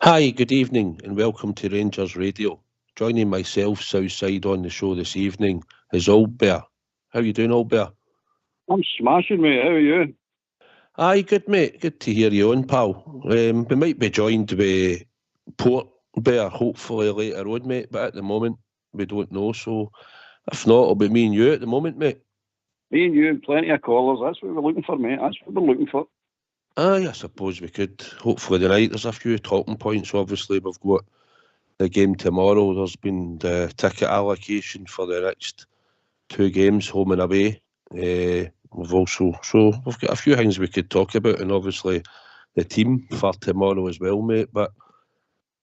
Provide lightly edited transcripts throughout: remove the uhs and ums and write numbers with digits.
Hi, good evening, and welcome to Rangers Radio. Joining myself, Southside, on the show this evening is Old Bear. How you doing, Old Bear? I'm smashing, mate. How are you? Aye, good mate. Good to hear you on, pal. We might be joined by Port Bear, hopefully later on, mate. But at the moment, we don't know. So if not, it'll be me and you at the moment, mate. Me and you and plenty of callers. That's what we're looking for, mate. That's what we're looking for. Aye, I suppose we could. Hopefully tonight. There's a few talking points. Obviously, we've got the game tomorrow. There's been the ticket allocation for the next two games, home and away. We've got a few things we could talk about, and obviously the team for tomorrow as well, mate. But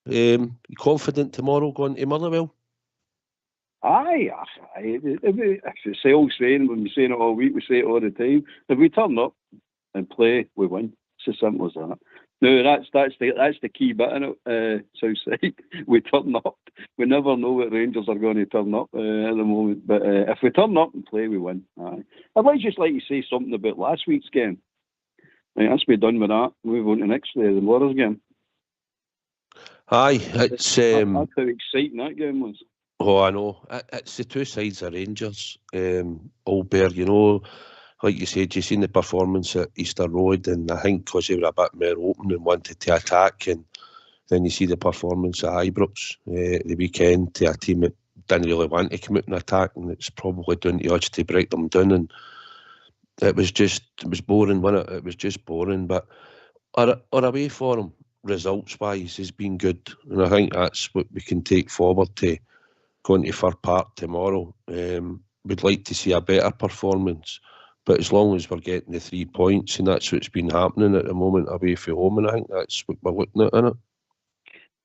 you confident tomorrow going to Motherwell? Aye. It's the old saying, when we say it all week, we say it all the time. If we turn up and play, we win. It's as simple as that. No, that's the key bit in it, Southside. We turn up. We never know what Rangers are going to turn up at the moment. But if we turn up and play, we win. Aye. I'd just like to say something about last week's game. Right, let's be done with that. Move on to next day, the Warriors game. Aye, it's That's how exciting that game was. oh, I know. It's the two sides of Rangers. Old Bear, like you said, you seen the performance at Easter Road, and I think because they were a bit more open and wanted to attack, and then you see the performance at Ibrox the weekend to a team that didn't really want to come out and attack, and it's probably down to us to break them down, and it was boring, wasn't it? It was just boring, but our away form, results-wise, has been good, and I think that's what we can take forward to going to Fir Park tomorrow. We'd like to see a better performance, but as long as we're getting the 3 points, and that's what's been happening at the moment away from home, and I think that's what we're looking at, innit?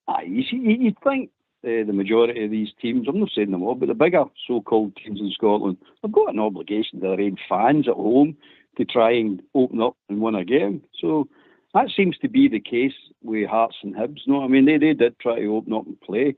Aye, you see, you'd think the majority of these teams, I'm not saying them all, but the bigger so-called teams in Scotland, have got an obligation to their own fans at home to try and open up and win a game. So that seems to be the case with Hearts and Hibs. No, I mean, they did try to open up and play.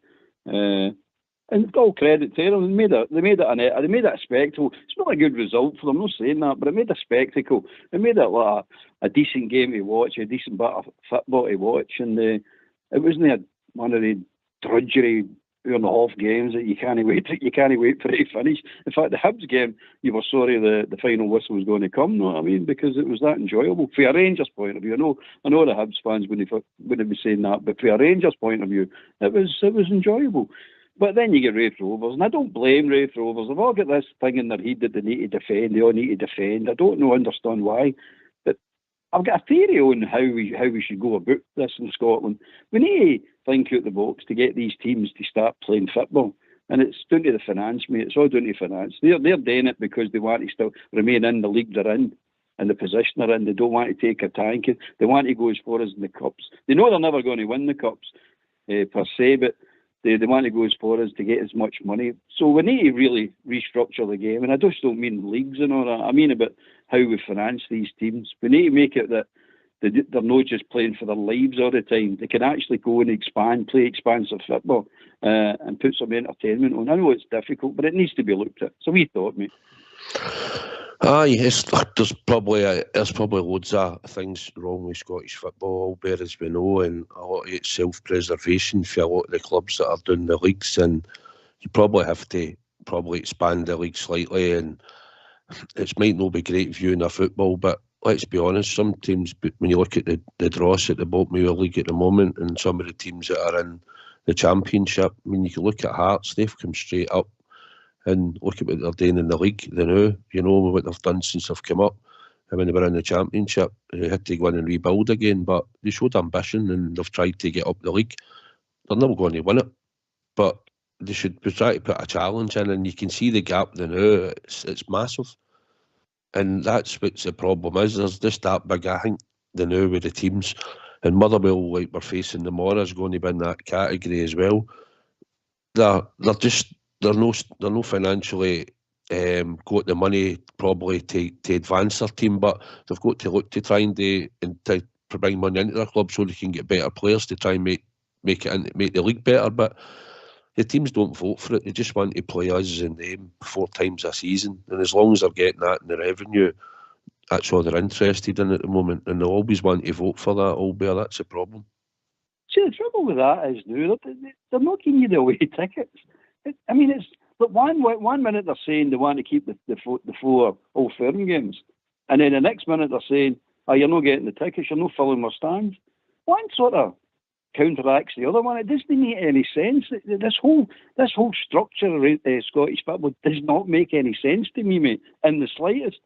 And all credit to them. They made it a spectacle. It's not a good result for them, I'm not saying that, but it made a spectacle. It made it like a decent game to watch, a decent bit of football to watch, and it wasn't one of the drudgery 2.5 games that you can't wait for it to finish. In fact, the Hibs game, you were sorry the final whistle was going to come. Know what I mean? Because it was that enjoyable. From a Rangers point of view, I know the Hibs fans wouldn't be saying that, but from a Rangers point of view, it was enjoyable. But then you get Raith Rovers, and I don't blame Raith Rovers. They've all got this thing in their head that they need to defend. They all need to defend. I don't understand why, but I've got a theory on how we should go about this in Scotland. We need to think out the box to get these teams to start playing football, and it's down to the finance, mate. It's all down to finance. They're doing it because they want to still remain in the league they're in and the position they're in. They don't want to take a tanking. They want to go as far as in the cups. They know they're never going to win the cups per se, but they want to go as far as to get as much money. So we need to really restructure the game. And I just don't mean leagues and all that. I mean about how we finance these teams. We need to make it that they're not just playing for their lives all the time. They can actually go and play expansive football and put some entertainment on. I know it's difficult, but it needs to be looked at. So we thought, mate. Aye, there's probably loads of things wrong with Scottish football, albeit as we know, and a lot of it's self-preservation for a lot of the clubs that are doing the leagues, and you probably have to expand the league slightly, and it might not be great viewing a football, but let's be honest, some teams, when you look at the dross at the Baltimore League at the moment, and some of the teams that are in the Championship, I mean, you can look at Hearts, they've come straight up. And look at what they're doing in the league. They know, what they've done since they've come up. And when they were in the Championship, they had to go in and rebuild again. But they showed ambition and they've tried to get up the league. They're never going to win it. But they should try to put a challenge in. And you can see the gap they know. It's massive. And that's what the problem is. There's just that big, I think, they know with the teams. And Motherwell, like we're facing tomorrow, is going to be in that category as well. They're no financially got the money probably to advance their team, but they've got to look to try and to bring money into their club so they can get better players to try and make the league better. But the teams don't vote for it; they just want to play us and them 4 times a season. And as long as they're getting that in the revenue, that's all they're interested in at the moment. And they always want to vote for that. Albeit that's a problem. See, the trouble with that is now they're not giving you the away tickets. I mean, it's but one minute they're saying they want to keep the 4 Old Firm games, and then the next minute they're saying, "Oh, you're not getting the tickets, you're not filling our stands." One sort of counteracts the other one. It doesn't make any sense. This whole structure of Scottish football does not make any sense to me, mate, in the slightest.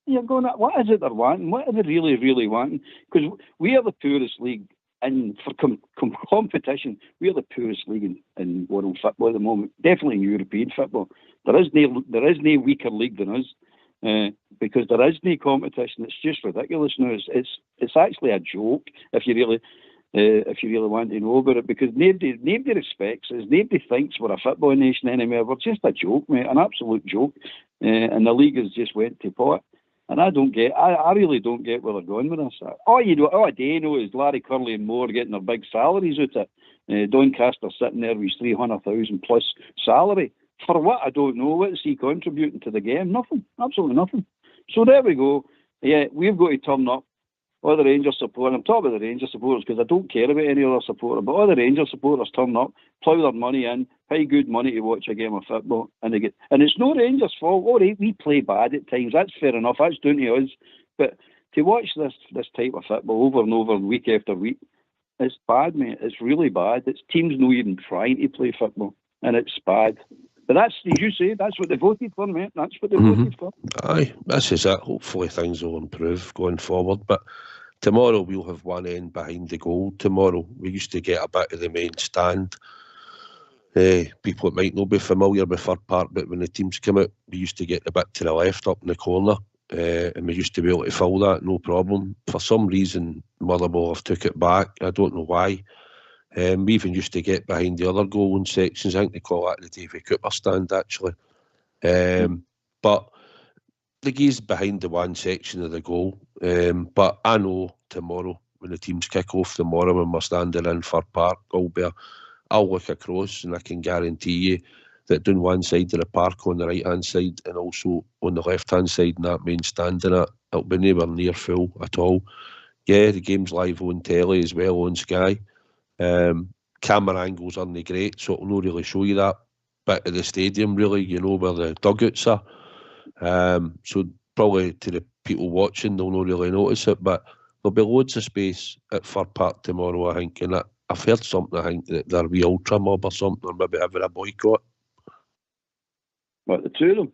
You're going, what is it they're wanting? What are they really, really wanting? Because we are the poorest league. And for competition, we are the poorest league in world football at the moment. Definitely in European football. There is no weaker league than us because there is no competition. It's just ridiculous now. It's actually a joke if you really want to know about it, because nobody respects us. Nobody thinks we're a football nation anymore. We're just a joke, mate, an absolute joke. And the league has just went to pot. And I really don't get where they're going with this. All I do know is Larry Curley and Moore getting their big salaries out of it. Doncaster sitting there with his 300,000 plus salary. For what? I don't know. What is he contributing to the game? Nothing. Absolutely nothing. So there we go. Yeah, we've got to turn up. All the Rangers supporters, I'm talking about the Rangers supporters because I don't care about any other supporter, but all the Rangers supporters turn up, plough their money in, pay good money to watch a game of football, and it's no Rangers' fault. All right, we play bad at times, that's fair enough, that's down to us, but to watch this type of football over and over, week after week, it's bad, mate. It's really bad. It's teams not even trying to play football, and it's bad. But that's, as you say, that's what they voted for, mate. That's what they voted for. Aye, this is it. Hopefully things will improve going forward, but tomorrow we'll have one end behind the goal. Tomorrow we used to get a bit of the main stand. People that might not be familiar with Fir Park, but when the teams come out, we used to get the bit to the left up in the corner, and we used to be able to fill that, no problem. For some reason, Motherwell have took it back. I don't know why. We even used to get behind the other goal sections. I think they call that the Davy Cooper stand, actually. But the geese behind the one section of the goal. But I know tomorrow, when the teams kick off tomorrow, when we're standing in Fir Park, I'll look across and I can guarantee you that down one side of the park on the right hand side and also on the left hand side in that main stand in it'll be nowhere near full at all. Yeah, the game's live on telly as well on Sky. Camera angles aren't great, so it'll not really show you that bit of the stadium, really, where the dugouts are. So probably to the people watching, they'll not really notice it, but there'll be loads of space at Fir Park tomorrow, I think, and I've heard something, I think, that there'll be ultra mob or something, or maybe having a boycott. What, the two of them?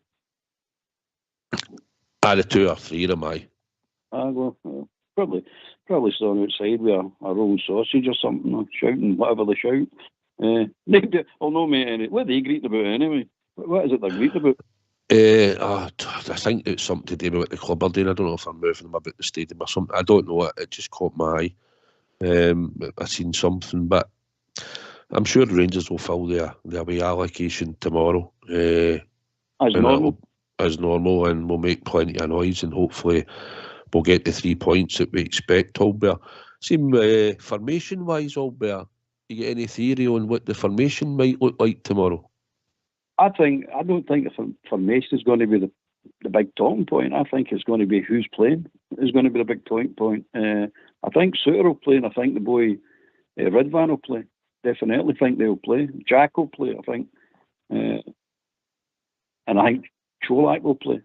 The 2 or 3 of them, aye. Well, probably standing outside with a rolling sausage or something, or shouting whatever they shout. I'll know, mate, what are they greeting about anyway? What is it they're greeting about? I think it's something to do with what the club are doing. I don't know if I'm moving them about the stadium or something. I don't know. It just caught my eye. I seen something, but I'm sure the Rangers will fill their away allocation tomorrow. As normal, and we'll make plenty of noise, and hopefully we'll get the 3 points that we expect. Albert, formation-wise, Albert, you get any theory on what the formation might look like tomorrow? I don't think the formation is going to be the big talking point. I think it's going to be who's playing is going to be the big talking point. I think Suter will play, and I think the boy Ridvan will play. Definitely think they'll play. Jack will play, I think. And I think Cholak will play.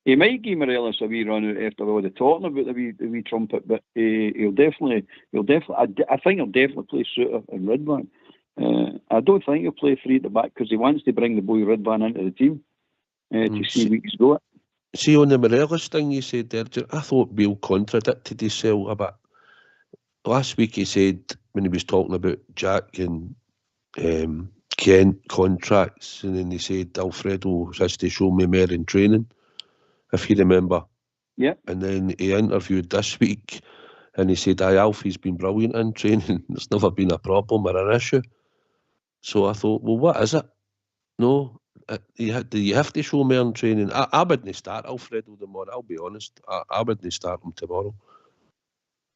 He might give Morelos a wee run out after all the talking about the wee trumpet, but he'll definitely. I think he'll definitely play Suter and Ridvan. I don't think he'll play 3 at the back because he wants to bring the boy Ridvan into the team to see what he's got. See, on the Morelos thing you said there, I thought Bill contradicted himself a bit. Last week he said, when he was talking about Jack and Kent contracts, and then he said Alfredo has to show me more in training, if you remember. Yeah. And then he interviewed this week and he said, Alfie's been brilliant in training. There's never been a problem or an issue. So I thought, well, what is it? No, you have to show me in training. I wouldn't start Alfredo tomorrow, I'll be honest. I wouldn't start him tomorrow.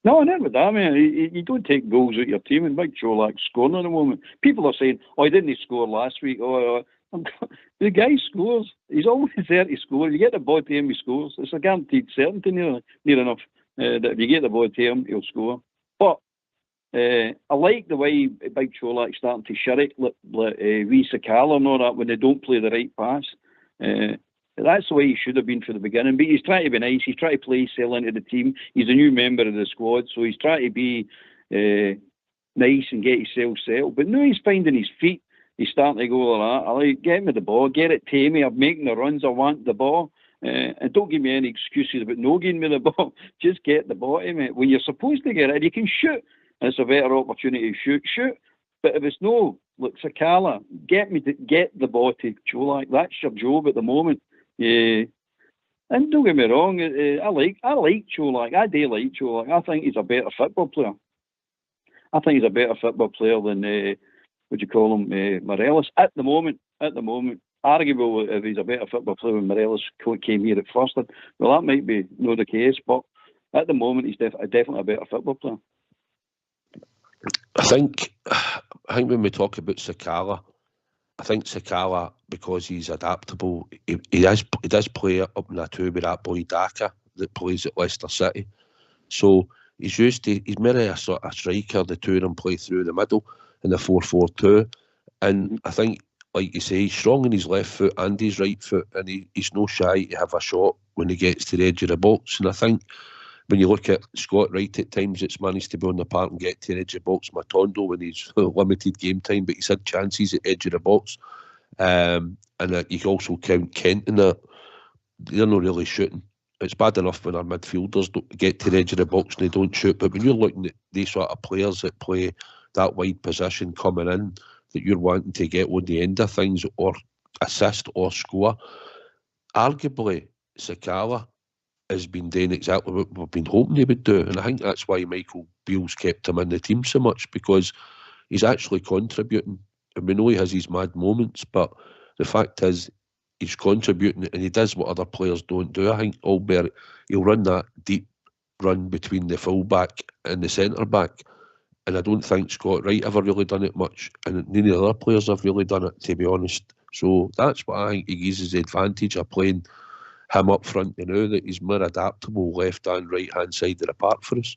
No, never that, man. You don't take goals out of your team, and Big Cholak's scoring at the moment. People are saying, he didn't score last week. The guy scores. He's always there to score. You get the ball to him, he scores. It's a guaranteed certainty near enough that if you get the ball to him, he'll score. But I like the way Big Cholak's starting to shut it, like Wee Sakala and all that, when they don't play the right pass. That's the way he should have been from the beginning. But he's trying to be nice. He's trying to play Sale into the team. He's a new member of the squad, so he's trying to be nice and get himself settled. But now he's finding his feet. He's starting to go like that. I like, get me the ball, get it to me. I'm making the runs. I want the ball. And don't give me any excuses about no getting me the ball. Just get the ball to me. When you're supposed to get it, you can shoot. And it's a better opportunity to shoot. But if it's no, look, Sakala, get the ball to Cholak. That's your job at the moment. Yeah. And don't get me wrong, I like Cholak. I do like Cholak. I think he's a better football player. I think he's a better football player than what you call him, Morelos. At the moment, arguable if he's a better football player when Morelos came here at first. Well, that might be not the case, but at the moment he's definitely a better football player. I think when we talk about Sakala, I think Sakala, because he's adaptable, he does play up in a two with that boy Daka that plays at Leicester City. So he's more a sort of striker. The two of them play through the middle in the 4-4-2. And I think, like you say, he's strong in his left foot and his right foot, and he's no shy to have a shot when he gets to the edge of the box. And I think when you look at Scott Wright at times, it's managed to be on the park and get to the edge of the box. Matondo when he's limited game time, but he's had chances at the edge of the box. And you can also count Kent in that. They're not really shooting. It's bad enough when our midfielders don't get to the edge of the box and they don't shoot, but when you're looking at these sort of players that play that wide position coming in, that you're wanting to get on the end of things or assist or score, arguably Sakala has been doing exactly what we've been hoping he would do. And I think that's why Michael Beale's kept him in the team so much, because he's actually contributing. And we know he has his mad moments, but the fact is he's contributing and he does what other players don't do. I think Albert, he'll run that deep run between the full-back and the centre-back. And I don't think Scott Wright ever really done it much. And none of the other players have really done it, to be honest. So that's what I think he uses the advantage of playing him up front, you know, that he's more adaptable left and right hand side of the park for us.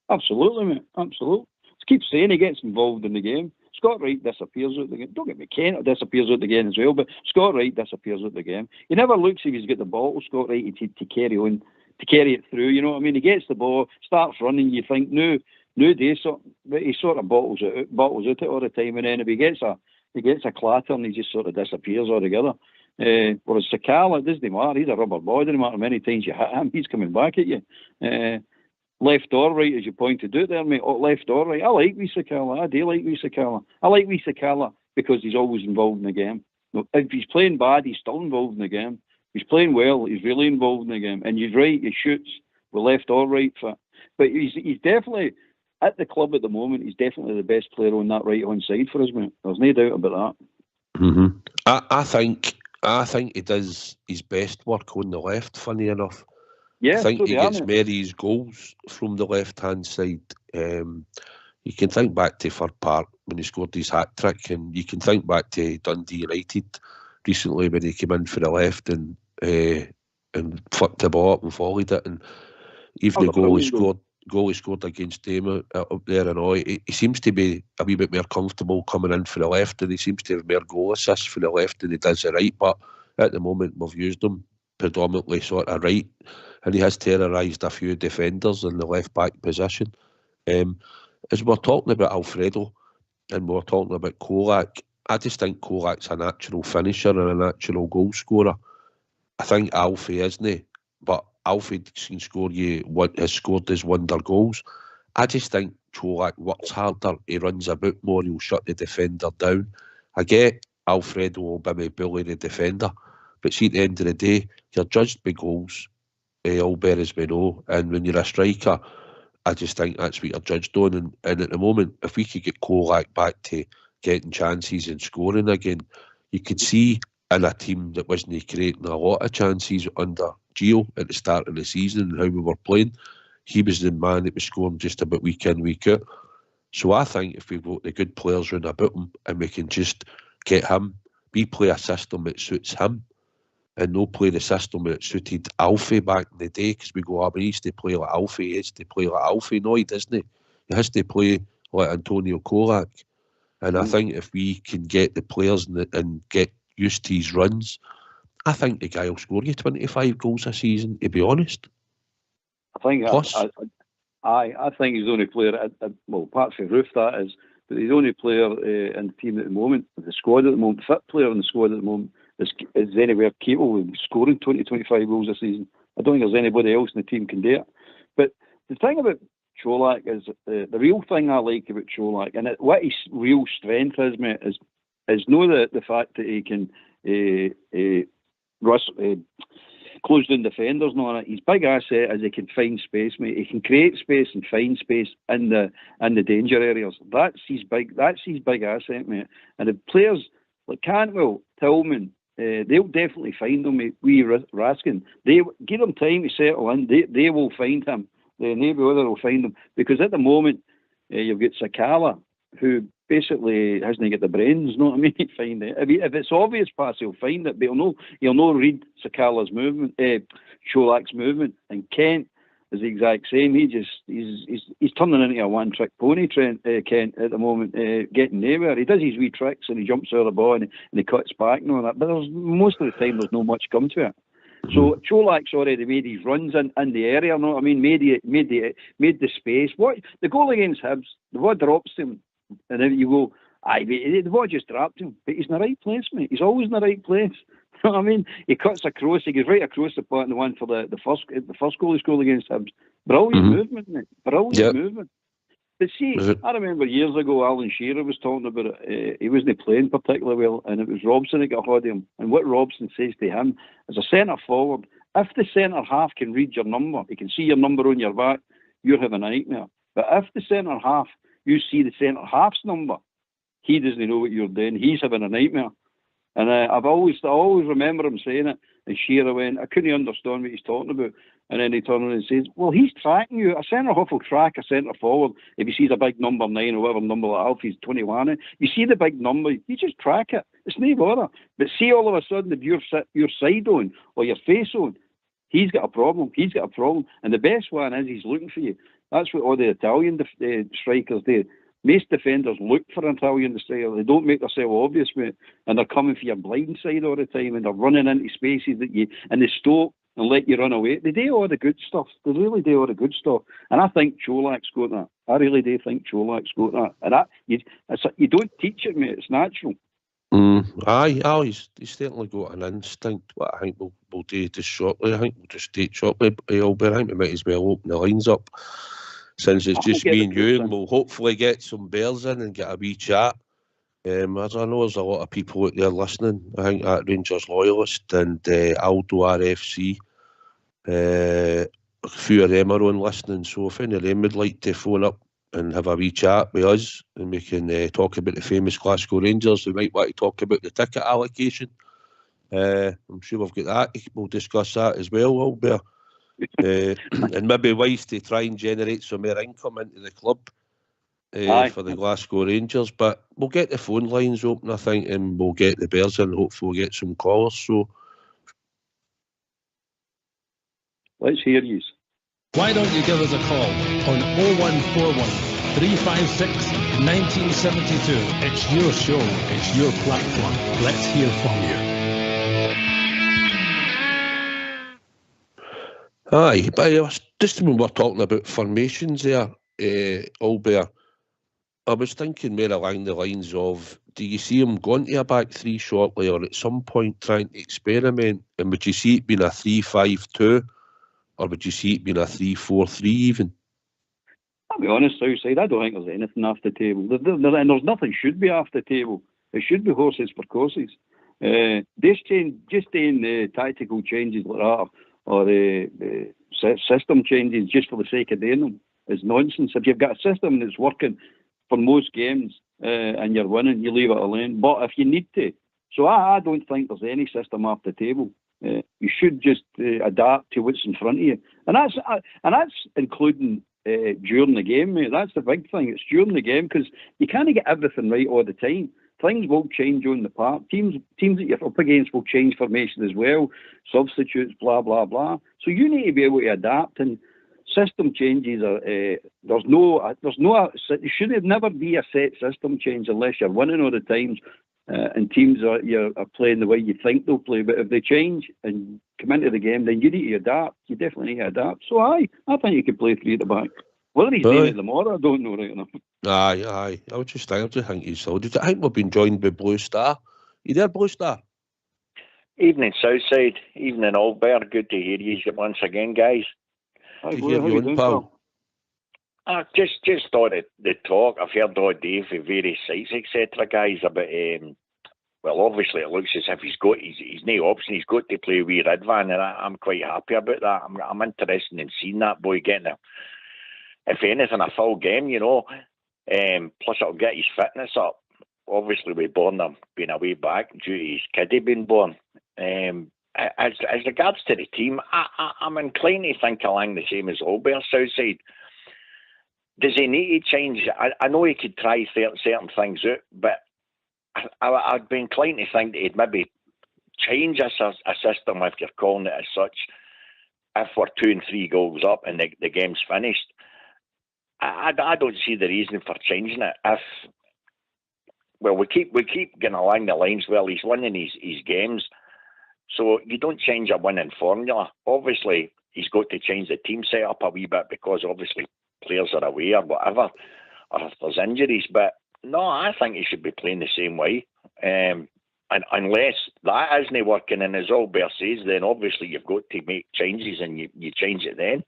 Absolutely, mate. Absolutely. Just keep saying he gets involved in the game. Scott Wright disappears out the game. Don't get me, Kent disappears out the game as well, but Scott Wright disappears out the game. He never looks if he's got the ball, Scott Wright, to carry on, to carry it through. You know what I mean? He gets the ball, starts running. You think nowadays, he sort of bottles it out all the time, and then if he gets a clatter and he just sort of disappears altogether. Whereas Sakala, it doesn't matter. He's a rubber ball. It doesn't matter how many times you hit him, he's coming back at you. Left or right, as you pointed out there, mate. Left or right. I like Wee Sakala. I do like Wee Sakala. I like Wee Sakala because he's always involved in the game. If he's playing bad, he's still involved in the game. If he's playing well, he's really involved in the game. And he's right, he shoots with left or right foot. But he's definitely, at the club at the moment, he's definitely the best player on that right-hand side for us, mate. There's no doubt about that. Mm-hmm. I think he does his best work on the left, funny enough. Yeah, I think so he gets Mary's goals from the left-hand side. You can think back to Fir Park when he scored his hat-trick, and you can think back to Dundee United recently when he came in for the left and flipped the ball up and volleyed it. And even the goal he scored against them up there and all, he seems to be a wee bit more comfortable coming in for the left, and he seems to have more goal assists for the left than he does the right. But at the moment we've used him predominantly sort of right, and he has terrorised a few defenders in the left back position. As we're talking about Alfredo and we're talking about Cholak, I just think Cholak's a natural finisher and a natural goal scorer. I think Alfie isn't, but Alfie can score has scored his wonder goals. I just think Cholak works harder, he runs a bit more, he'll shut the defender down. I get Alfredo will maybe bully the defender, but see, at the end of the day, you're judged by goals, Albert, as we know, and when you're a striker, I just think that's what you're judged on. And at the moment, if we could get Cholak back to getting chances and scoring again, you could see in a team that wasn't creating a lot of chances under Gio at the start of the season and how we were playing, he was the man that was scoring just about week in, week out. So I think if we've got the good players round about him and we can just get him, we play a system that suits him and no play the system that suited Alfie back in the day, because we go, he used to play like Alfie, he used to play like Alfie. No, he doesn't. He has to play like Antonio Kolak. And I think if we can get the players and get used to his runs, I think the guy will score you 25 goals a season, to be honest. I think Plus. I think he's the only player, well, apart from Roof, that is, but he's the only player in the team at the moment, the squad at the moment, fit player in the squad at the moment, is anywhere capable of scoring 20-25 goals a season. I don't think there's anybody else in the team can do it. But the thing about Čolak is, the real thing I like about Čolak, and what his real strength is, mate, is not the fact that he can close down defenders and all that. His big asset is he can find space, mate. He can create space and find space in the danger areas. That's his big asset, mate. And the players like Cantwell, Tillman, they'll definitely find him, mate. Raskin, they give them time to settle in. They will find him. Nobody other will find him, because at the moment you've got Sakala, who basically hasn't got the brains, you know what I mean, to find it. If it's obvious pass, he'll find it, but he'll not read Sakala's movement, Čolak's movement. And Kent is the exact same. He's turning into a one-trick pony, Kent, at the moment, getting nowhere. He does his wee tricks and he jumps out of the ball and he cuts back and all that, but most of the time there's no much come to it. So Čolak's already made his runs in the area, you know what I mean? Made the space. What the goal against Hibs, the ball drops him, and then you go, the ball just dropped him, but he's in the right place, mate. He's always in the right place. You know what I mean? He cuts across, he goes right across the part, and the one for the first goal he scored against Hibs. Brilliant movement, mate. Brilliant movement. But see, I remember years ago, Alan Shearer was talking about it. He wasn't playing particularly well, and it was Robson that got hold of him. And what Robson says to him, as a centre forward, if the centre half can read your number, he can see your number on your back, you're having a nightmare. But if the centre half, you see the centre half's number, he doesn't know what you're doing. He's having a nightmare. And I always remember him saying it. And Shearer went, I couldn't understand what he's talking about. And then he turned around and says, well, he's tracking you. A centre half will track a centre forward if he sees a big number 9 or whatever number that half, he's 21. You see the big number, you just track it. It's no bother. But see all of a sudden if you're side on or your face on, he's got a problem. And the best one is he's looking for you. That's what all the Italian strikers do. Most defenders look for an Italian striker. They don't make themselves obvious, mate. And they're coming for your blind side all the time, and they're running into spaces and they stop and let you run away. They do all the good stuff. They really do all the good stuff. And I think Čolak's got that. I really do think Čolak's got that. And you don't teach it, mate. It's natural. He's certainly got an instinct. What I think we'll do just shortly. I think we'll just take shortly, Albert. I think we might as well open the lines up, since it's just me and you, and we'll hopefully get some bears in and get a wee chat. As I know there's a lot of people out there listening. I think that Rangers Loyalist and Aldo RFC, a few of them are on listening, so if any of them would like to phone up and have a wee chat with us, and we can talk about the famous Glasgow Rangers. We might want to talk about the ticket allocation. I'm sure we've got that. We'll discuss that as well, Albert. And maybe ways to try and generate some more income into the club for the Glasgow Rangers. But we'll get the phone lines open, I think, and we'll get the Bears in. Hopefully we'll get some callers. So let's hear you. Why don't you give us a call on 0141 356 1972. It's your show, it's your platform. Let's hear from you. Aye, but just when we're talking about formations there, Albert, I was thinking more along the lines of, do you see him going to a back three shortly, or at some point trying to experiment? And would you see it being a 3-5-2, or would you see it being a 3-4-3 even? I'll be honest, outside, I don't think there's anything off the table. And there's nothing should be off the table. It should be horses for courses. Just doing tactical changes like that, or system changes just for the sake of doing them, is nonsense. If you've got a system that's working for most games and you're winning, you leave it alone. But if you need to, so I don't think there's any system off the table. You should just adapt to what's in front of you, and that's including during the game, mate. That's the big thing. It's during the game, because you can't get everything right all the time. Things will change on the park. Teams that you're up against will change formation as well. Substitutes, blah, blah, blah. So you need to be able to adapt. And system changes are there's no it should never be a set system change unless you're winning all the times, and teams are playing the way you think they'll play. But if they change and come into the game, then you need to adapt. You definitely need to adapt. So I think you could play three at the back. Whether he's doing it tomorrow, I don't know right enough. Aye. I just think he's solid. I think we've been joined by Blue Star. You there, Blue Star? Evening, Southside. Evening, Albert. Good to hear you once again, guys. Hi, Good to hear you on, pal. I just thought the talk I've heard all day from various sites, etc., guys, about well, obviously it looks as if he's no option. He's got to play with Ridvan, and I'm quite happy about that. I'm interested in seeing that boy getting if anything, a full game, you know. Plus it'll get his fitness up. Obviously we born him being a way back due to his kiddie being born. As regards to the team, I'm inclined to think along the same as Albert Southside. Does he need to change? I know he could try certain things out, but I'd be inclined to think that he'd maybe change a system, if you're calling it as such, if we're 2 and 3 goals up and the game's finished. I don't see the reason for changing it. We keep going along the lines. Well, he's winning his games, so you don't change a winning formula. Obviously, he's got to change the team setup a wee bit because obviously players are away or whatever, or if there's injuries. But no, I think he should be playing the same way. And unless that isn't working, and as Albert says, then obviously you've got to make changes, and you change it then.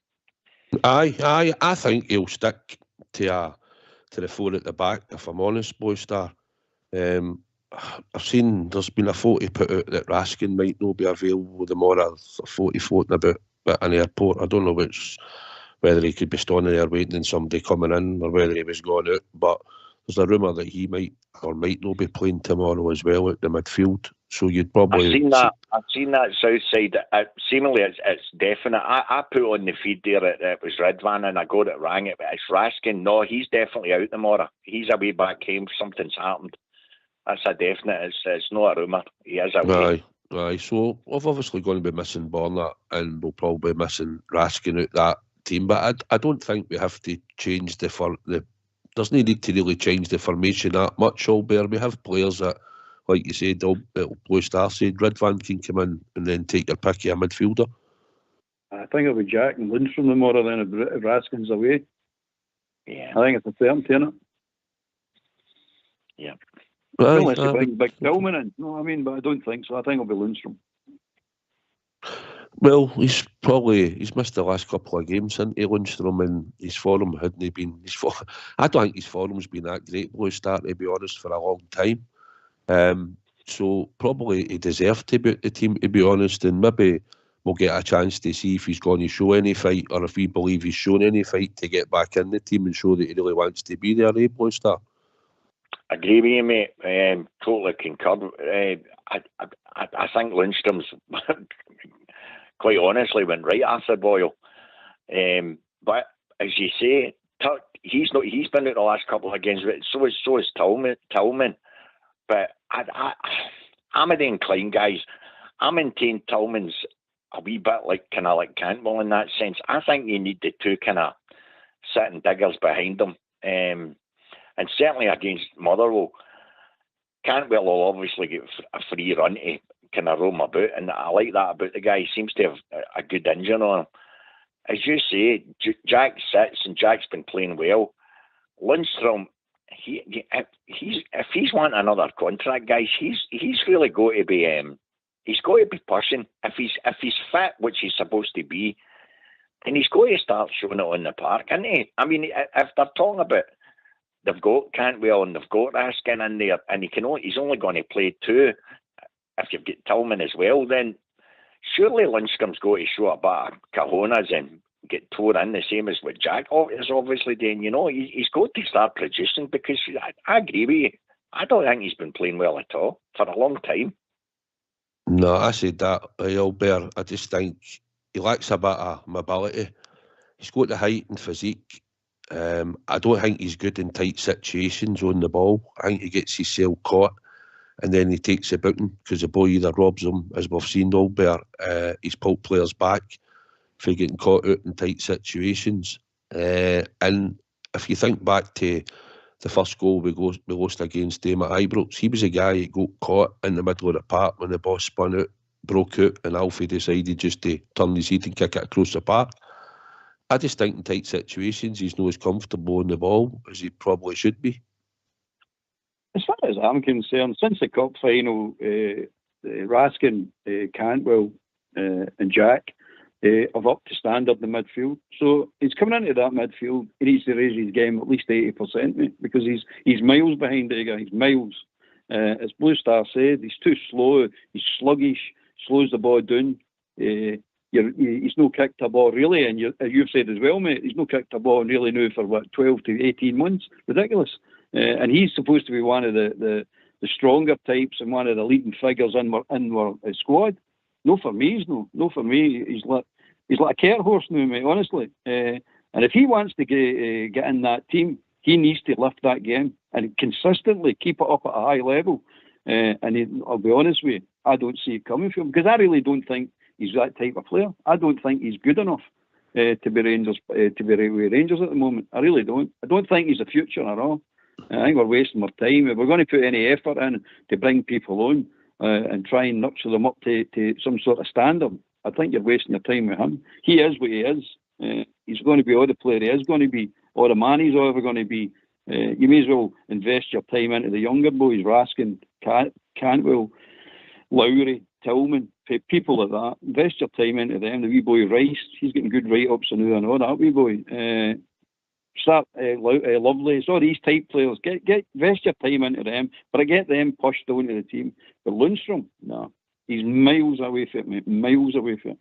Aye. I think he'll stick to the 4 at the back, if I'm honest, Blue Star. I've seen there's been a photo put out that Raskin might not be available tomorrow. A photo floating about at an airport. I don't know whether he could be standing there waiting and somebody coming in, or whether he was going out. But there's a rumour that he might or might not be playing tomorrow as well at the midfield. So you'd probably... I've seen that Southside. Seemingly it's definite. I put on the feed there it was Ridvan, and I got it wrong. It's Raskin. No, he's definitely out tomorrow. He's away back home. Something's happened. That's a definite. It's not a rumour. He is away. Aye. So we've obviously going to be missing Borna, and we'll probably be missing Raskin out that team. But I don't think we have to change there's no need to really change the formation that much, Albert. We have players that, like you said, Blue Star said, Ridvan can come in and then take your pick of a midfielder. I think it'll be Jack and Lundstrom tomorrow then if Raskin's away. Yeah. I think it's a certainty, isn't it? Yeah. Unless you bring Big Tillman in. No, I mean, but I don't think so. I think it'll be Lundstrom. Well, he's missed the last couple of games, hasn't he, Lundstrom, and his form hadn't been... I don't think his form's been that great, Blue Star, to be honest, for a long time. So probably he deserved to be at the team, to be honest, and maybe we'll get a chance to see if he's going to show any fight, or if we believe he's shown any fight, to get back in the team and show that he really wants to be there, Blue Star? Agree with you, mate. Totally concur. I think Lundstrom's quite honestly went right after Boyle. But as you say, he's been out the last couple of games, but so is Tillman. But I'm of the inclined, guys. I maintain Tillman's a wee bit like Cantwell in that sense. I think you need the two kind of sitting diggers behind them. And certainly against Motherwell, Cantwell will obviously get a free run to kind of roam about, and I like that about the guy. He seems to have a good engine on him. As you say, Jack sits, and Jack's been playing well. Lundstrom, if he's wanting another contract, guys, he's really got to be he's got to be pushing. If he's fit, which he's supposed to be, and he's got to start showing it on the park, isn't he? I mean, if they're talking about they've got Cantwell and they've got Raskin in there, and he's only going to play 2. If you've got Tillman as well, then surely Lundstrom's got to show a bit of cojones and get tore in the same as what Jack is obviously doing. You know, he's got to start producing, because I agree with you. I don't think he's been playing well at all for a long time. No, I said that, Albert. I just think he lacks a bit of mobility. He's got the height and physique. I don't think he's good in tight situations on the ball. I think he gets himself caught, and then he takes a booting because the boy either robs him, as we've seen, Albert. He's pulled players back. for getting caught out in tight situations. And if you think back to the first goal we lost against him at Ibrox, he was a guy who got caught in the middle of the park when the ball spun out, broke out, and Alfie decided just to turn his head and kick it across the park. I just think in tight situations he's not as comfortable on the ball as he probably should be. As far as I'm concerned, since the cup final, Raskin, Cantwell and Jack have upped the standard in midfield. So he's coming into that midfield, he needs to raise his game at least 80%, mate, because he's miles behind the guy. He's miles. As Blue Star said, he's too slow, he's sluggish, slows the ball down. He's no kicked a ball really, and you've said as well, mate, he's no kicked a ball really now for 12 to 18 months. Ridiculous. And he's supposed to be one of the stronger types and one of the leading figures in our squad. No for me, no for me. He's like a cart horse now, mate, honestly. And if he wants to get in that team, he needs to lift that game and consistently keep it up at a high level. I'll be honest with you, I don't see it coming from him, because I really don't think he's that type of player. I don't think he's good enough to be Rangers, to be with Rangers at the moment. I really don't. I don't think he's the future at all. I think we're wasting our time. If we're going to put any effort in to bring people on and try and nurture them up to some sort of standard, I think you're wasting your time with him. He is what he is. He's going to be all the player he is going to be, or the man he's ever going to be. You may as well invest your time into the younger boys, Raskin, Cantwell, Lowry, Tillman, people like that. Invest your time into them. The wee boy Rice, he's getting good write-ups and all that wee boy. Lovelace, all these type players. Invest your time into them, but I get them pushed down to the team. But Lundstrom, no, he's miles away from it, mate. Miles away from it.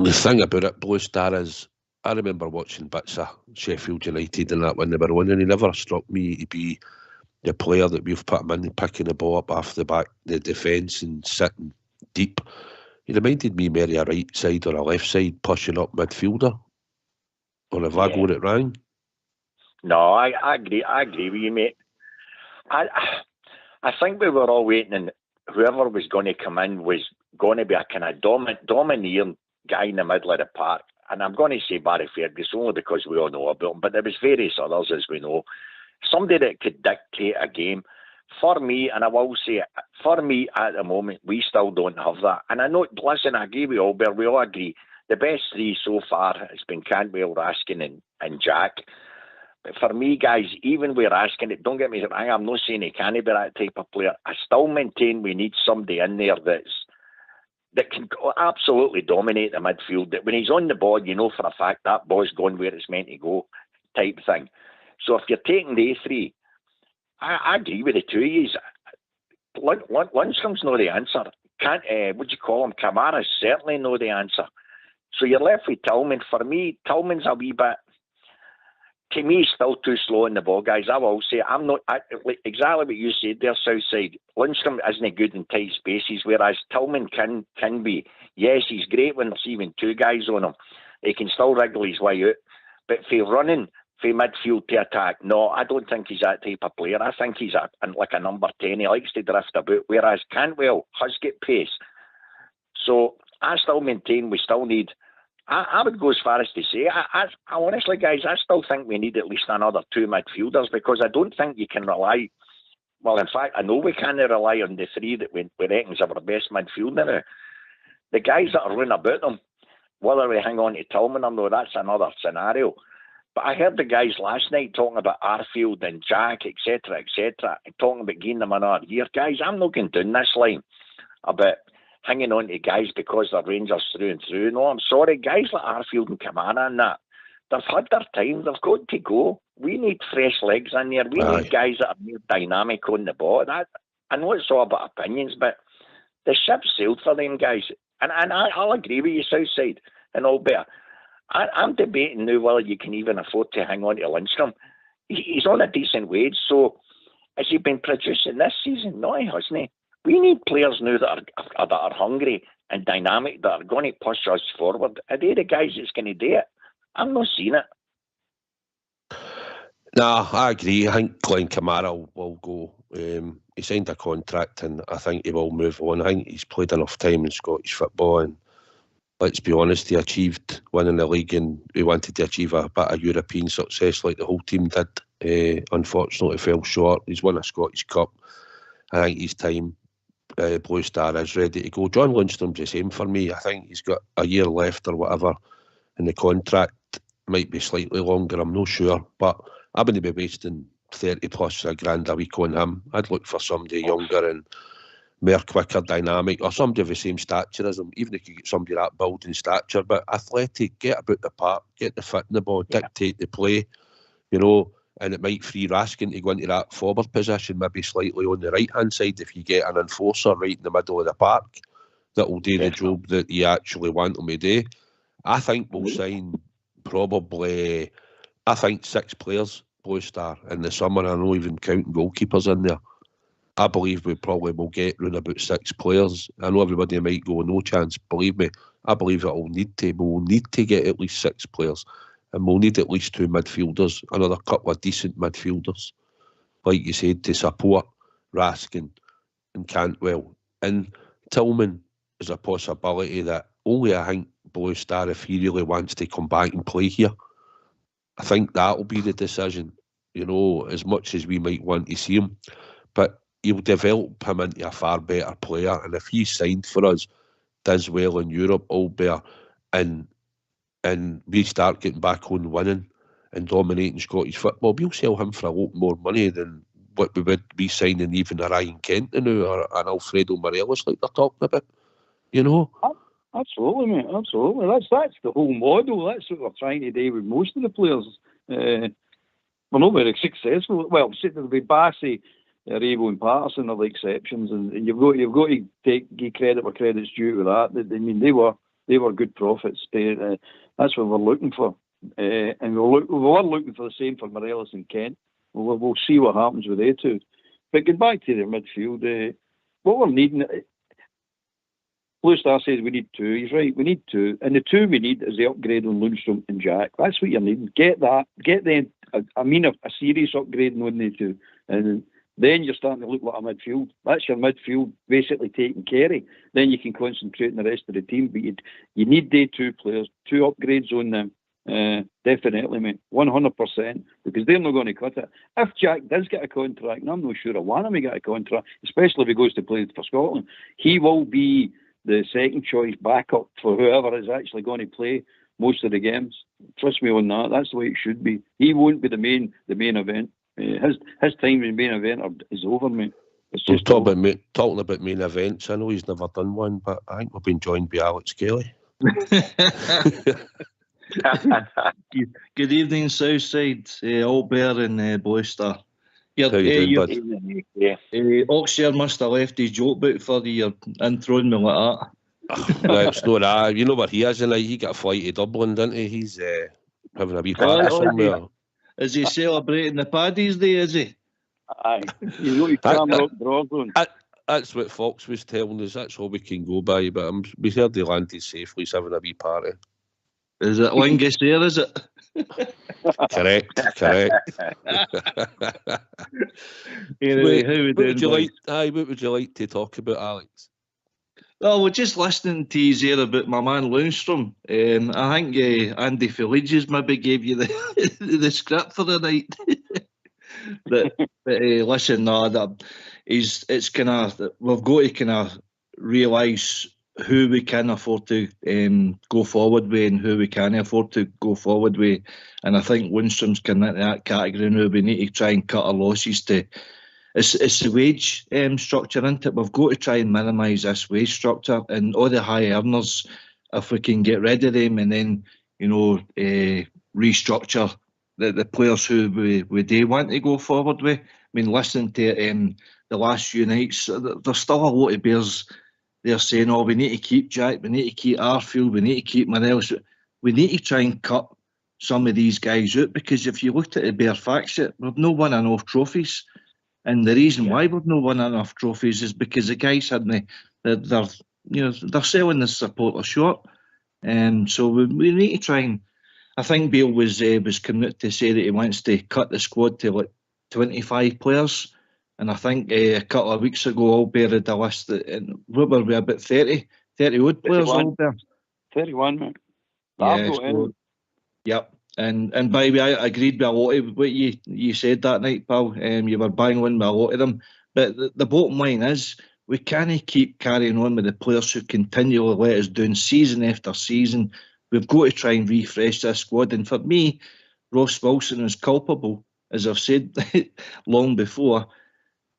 The thing about it, Blue Star, is I remember watching bits of Sheffield United and that when they were winning. He never struck me to be the player that we've put him in, picking the ball up off the back, the defence, and sitting deep. He reminded me maybe a right side or a left side pushing up midfielder. Or have I got it wrong? No, I agree. I agree with you, mate. I think we were all waiting, and whoever was going to come in was going to be a kind of domineering guy in the middle of the park. And I'm going to say Barry Ferguson only because we all know about him, but there was various others, as we know. Somebody that could dictate a game. For me, and I will say, for me at the moment, we still don't have that. And I know, listen, I agree with Albert, we all agree. The best three so far has been Cantwell, Raskin and Jack. But for me, guys, even with Raskin, don't get me wrong, I'm not saying he can't be that type of player. I still maintain we need somebody in there that can absolutely dominate the midfield. That when he's on the ball, you know for a fact that ball's going where it's meant to go, type thing. So if you're taking the three, I agree with the two of you. Lundstrom's not the answer. What do you call him? Kamara's certainly not the answer. So you're left with Tillman. For me, Tillman's a wee bit, to me, still too slow in the ball, guys. I will say, exactly what you said there, Southside. Lundstrom isn't good in tight spaces, whereas Tillman can be. Yes, he's great when there's even two guys on him. He can still wriggle his way out. But for running, for midfield to attack, no, I don't think he's that type of player. I think he's like a number 10. He likes to drift about, whereas Cantwell has got pace. So I still maintain we still need, I would go as far as to say, I honestly, guys, I still think we need at least another two midfielders, because I don't think you can rely, well, in fact, I know we can't rely on the three that we reckon is our best midfielder now. The guys that are running about them, whether we hang on to Tillman or no, that's another scenario. But I heard the guys last night talking about Arfield and Jack, etc., and talking about getting them another year. Guys, I'm not going down this line about hanging on to guys because they're Rangers through and through. No, I'm sorry. Guys like Arfield and Kamara and that, they've had their time. They've got to go. We need fresh legs in there. We need guys that are more dynamic on the ball. I know it's all about opinions, but the ship sailed for them guys. And I'll agree with you, Southside and Albert. I'm debating now whether you can even afford to hang on to Lundstrom. He's on a decent wage, so has he been producing this season? No, he hasn't. He? We need players now that are hungry and dynamic, that are going to push us forward. Are they the guys that's going to do it? I'm not seeing it. No, I agree. I think Glenn Kamara will go. He signed a contract and I think he will move on. I think he's played enough time in Scottish football and let's be honest, he achieved winning the league and he wanted to achieve a bit of European success like the whole team did. Unfortunately, fell short. He's won a Scottish Cup. I think his time, Blue Star, is ready to go. John Lundstrom's the same for me. I think he's got a year left or whatever, and the contract might be slightly longer, I'm not sure. But I wouldn't be wasting 30 plus a grand a week on him. I'd look for somebody younger and more quicker, dynamic, or somebody of the same stature as him, even if you get somebody that build and stature, but athletic, get about the park, get the fit in the ball, dictate the play, you know, and it might free Raskin to go into that forward position, maybe slightly on the right-hand side if you get an enforcer right in the middle of the park that will do the job that you actually want him to do. I think we'll sign probably, 6 players, Blue Star, in the summer. I know even counting goalkeepers in there. I believe we probably will get round about 6 players. I know everybody might go, no chance. Believe me, I believe we'll need to get at least 6 players. And we'll need at least 2 midfielders, another couple of decent midfielders, like you said, to support Raskin and Cantwell. And Tillman is a possibility that only I think Blue Star, if he really wants to come back and play here, I think that will be the decision, you know, as much as we might want to see him. But he'll develop him into a far better player. And if he's signed for us, does well in Europe, all better, and we start getting back on winning and dominating Scottish football, we'll sell him for a lot more money than what we would be signing even a Ryan Kent now or an Alfredo Morelos like they're talking about, you know? Absolutely, mate, absolutely. That's the whole model. That's what we're trying to do with most of the players. We're not very successful. Well, there'll be Bassey, Rabo and Patterson are the exceptions, and you've got to give credit where credit's due to that. I mean, they were good profits. That's what we're looking for, and we were looking for the same for Morelos and Kent. We'll see what happens with they two. But get back to the midfield. What we're needing, Blue Star says we need 2. He's right. We need 2, and the 2 we need is the upgrade on Lundstrom and Jack. That's what you're needing. Get that. Get them. A serious upgrade on the 2, and then you're starting to look like a midfield. That's your midfield basically taken care of. Then you can concentrate on the rest of the team. But you need day 2 players, 2 upgrades on them. Definitely, mate. 100%. Because they're not going to cut it. If Jack does get a contract, and I'm not sure I want him to get a contract, especially if he goes to play for Scotland, he will be the second choice backup for whoever is actually going to play most of the games. Trust me on that. That's the way it should be. He won't be the main event. His time in main event is over, mate. It's just talking about main events. I know he's never done one, but I think we've been joined by Alex Kelly. Good evening, Southside, All Bear and Blue Star. Oxshire must have left his joke book for the introing me like that. No, it's not that. You know where he is, and he got a flight to Dublin, didn't he? He's having a wee party somewhere. Is he celebrating the Paddy's Day, is he? Aye. He's got his camera up draws on. That's what Fox was telling us. That's all we can go by. But we heard he landed safely. He's having a wee party. Is it Lingus is it? Correct. Anyway, what would you like to talk about, Alex? Well, we're just listening to you there about my man Lundstrom. I think Andy Feliges maybe gave you the script for the night. Listen, it's kind of, we've got to kind of realise who we can afford to go forward with and who we can't afford to go forward with. And I think Lundstrom's kind of in that category now. We need to try and cut our losses to... It's the wage structure, isn't it? We've got to try and minimise this wage structure and all the high earners, if we can get rid of them and then, restructure the players who we do want to go forward with. I mean, listening to the last few nights, there's still a lot of bears they're saying, oh, we need to keep Jack, we need to keep Arfield, we need to keep Morelos. We need to try and cut some of these guys out, because if you looked at the bare facts, we've not won enough trophies. And the reason why we've not won enough trophies is because the guys they're selling the supporters short. So we need to try and... I think Bale was coming out to say that he wants to cut the squad to like 25 players. And I think a couple of weeks ago, Albert had a list, what were we, about 30 odd players, Albert? 31, mate. Yeah, so, yep. And by the way, I agreed with a lot of what you said that night, pal. You were bang on with a lot of them. But the bottom line is, we can't keep carrying on with the players who continually let us down season after season. We've got to try and refresh this squad. And for me, Ross Wilson is culpable. As I've said long before,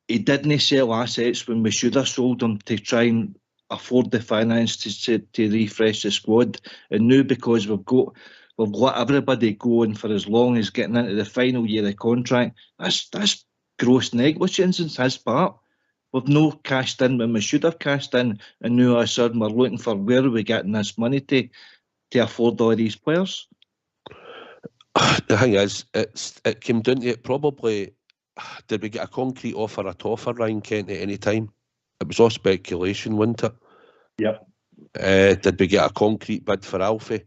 he didn't sell assets when we should have sold them to try and afford the finance to refresh the squad. And now, because we've let everybody go, and for as long as getting into the final year of the contract, that's gross negligence on his part. We've no cashed in when we should have cashed in, and now all of a sudden we're looking for where are we getting this money to afford all these players. The thing is, it came down to it probably. Did we get a concrete offer at all for Ryan Kent at any time? It was all speculation, wasn't it? Yep. Did we get a concrete bid for Alfie?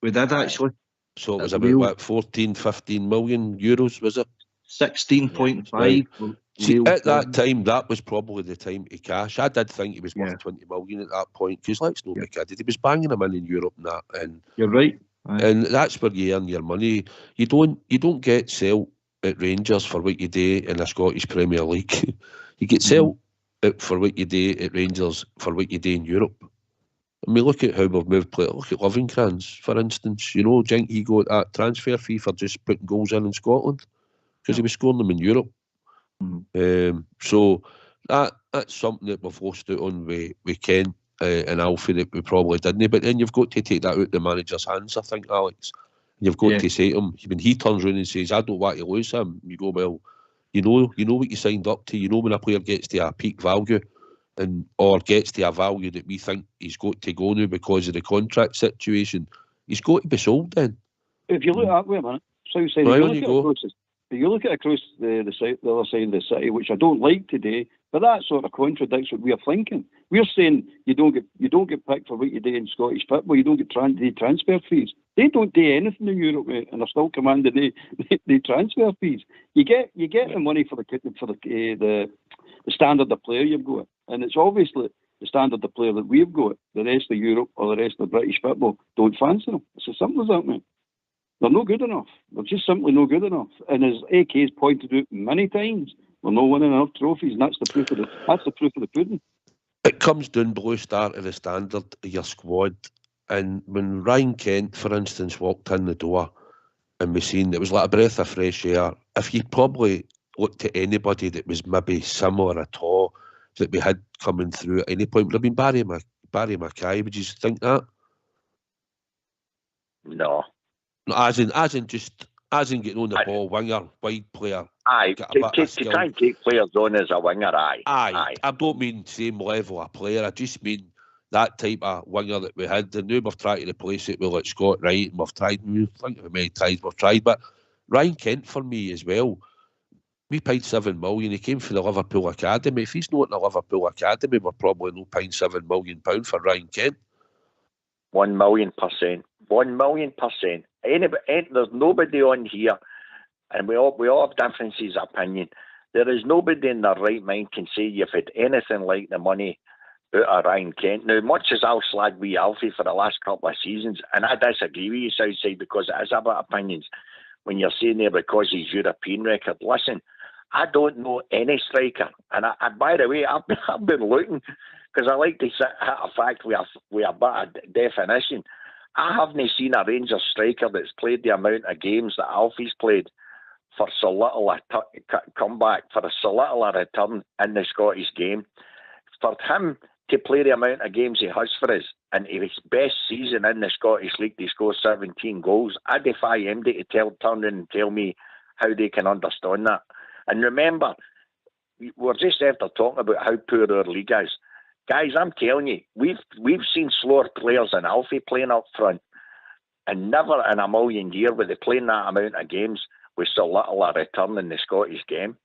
We did, actually. So it was about, what, 14, 15 million euros, was it? 16.5. Right. See, at that time, that was probably the time to cash. I did think he was worth 20 million at that point, because let's not be kidded, he was banging him in Europe and that. And you're right. And that's where you earn your money. You don't get sell at Rangers for what you do in the Scottish Premier League. You get sell for what you do at Rangers for what you do in Europe. I mean, look at how we've moved players. Look at Lovenkrands, for instance. You know, do you think he got that transfer fee for just putting goals in Scotland? Because he was scoring them in Europe. So that's something that we've lost out on with Ken and Alfie that we probably didn't. But then you've got to take that out of the manager's hands, I think, Alex. You've got to say to him, when he turns around and says, I don't want to lose him, you go, well, you know what you signed up to. You know when a player gets to a peak value or gets to a value that we think he's got to go now because of the contract situation, he's got to be sold then. If you look at, wait a minute, so you say, you look at across the other side of the city, which I don't like today, but that sort of contradicts what we're thinking. We're saying you don't get picked for what you do in Scottish football. You don't get the transfer fees. They don't do anything in Europe, mate, and they're still commanding the transfer fees. You get the money for the standard of player you've got, and it's obviously the standard of player that we've got. The rest of Europe or the rest of British football don't fancy them. It's as simple as that, mate. They're not good enough. They're just simply not good enough. And as AK has pointed out many times, we're not winning enough trophies, and that's the proof of the pudding. It comes down below start of the standard of your squad. And when Ryan Kent, for instance, walked in the door and we seen it was like a breath of fresh air, if you probably looked at anybody that was maybe similar at all that we had coming through at any point, would have been Barry Mackay. Would you think that? No. As in getting on the ball, winger, wide player. Aye, to try and take players on as a winger, aye. I don't mean same level of player, I just mean that type of winger that we had. And now we've tried to replace it with like Scott Wright, and we've tried how many times we've tried, but Ryan Kent for me as well, we paid 7 million, he came from the Liverpool Academy. If he's not in the Liverpool Academy, we're probably not paying £7 million for Ryan Kent. 1,000,000%. 1,000,000%. There's nobody on here, and we all have differences of opinion. There is nobody in their right mind can say you've had anything like the money out of Ryan Kent. Now, much as I'll slag wee Alfie for the last couple of seasons, and I disagree with you, Southside, because it is about opinions. When you're saying there because his European record, listen, I don't know any striker, and by the way, I've been looking because I like to hit a fact with a bit of definition. I haven't seen a Rangers striker that's played the amount of games that Alfie's played for so little a comeback, for so little a return in the Scottish game. For him to play the amount of games he has for us, and his best season in the Scottish League to score 17 goals, I defy him to turn in and tell me how they can understand that. And remember, we're just after talking about how poor our league is. Guys, I'm telling you, we've seen slower players than Alfie playing up front, and never in a million years were they playing that amount of games with so little a return in the Scottish game.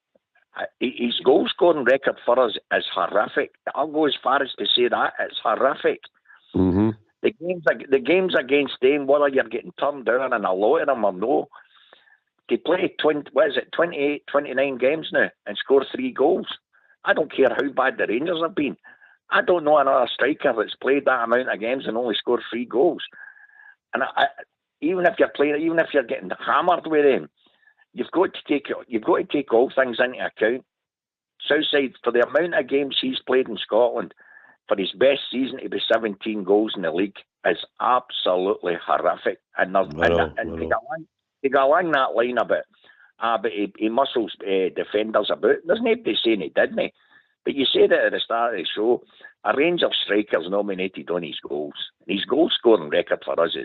His goal scoring record for us is horrific. I'll go as far as to say that it's horrific. Mm-hmm. The games against them, whether you're getting turned down in a lot of them or no, they play 28, 29 games now and score 3 goals. I don't care how bad the Rangers have been. I don't know another striker that's played that amount of games and only scored 3 goals. And even if you're playing, even if you're getting hammered with him, you've got to take all things into account. Southside, for the amount of games he's played in Scotland, for his best season to be 17 goals in the league is absolutely horrific. And to go along that line about, but he muscles defenders about. There's nobody saying he didn't. But you said it at the start of the show, a range of strikers nominated on his goals. His goal scoring record for us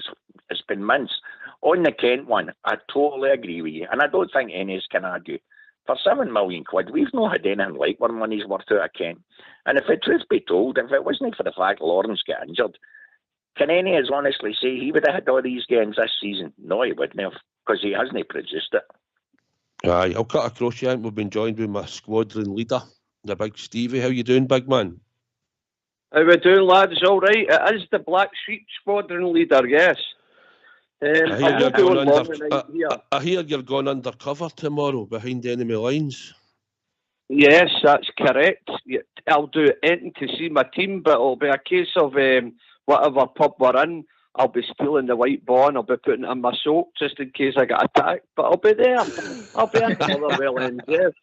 has been mince. On the Kent one, I totally agree with you, and I don't think any of us can argue. For £7 million, we've not had anything like our money's worth out of Kent. And if the truth be told, if it wasn't for the fact Lawrence got injured, can any of us honestly say he would have had all these games this season? No, he wouldn't have, because he hasn't produced it. Aye, I'll cut across you. I think we've been joined with my squadron leader, the big Stevie. How you doing, big man? How we doing, lads? All right. It is the Black Sheep squadron leader, yes. I hear you're going undercover tomorrow behind enemy lines. Yes, that's correct. I'll do anything to see my team, but it'll be a case of whatever pub we're in, I'll be stealing the white ball and I'll be putting it in my soak just in case I get attacked. But I'll be there. I'll be in Motherwell end, yes.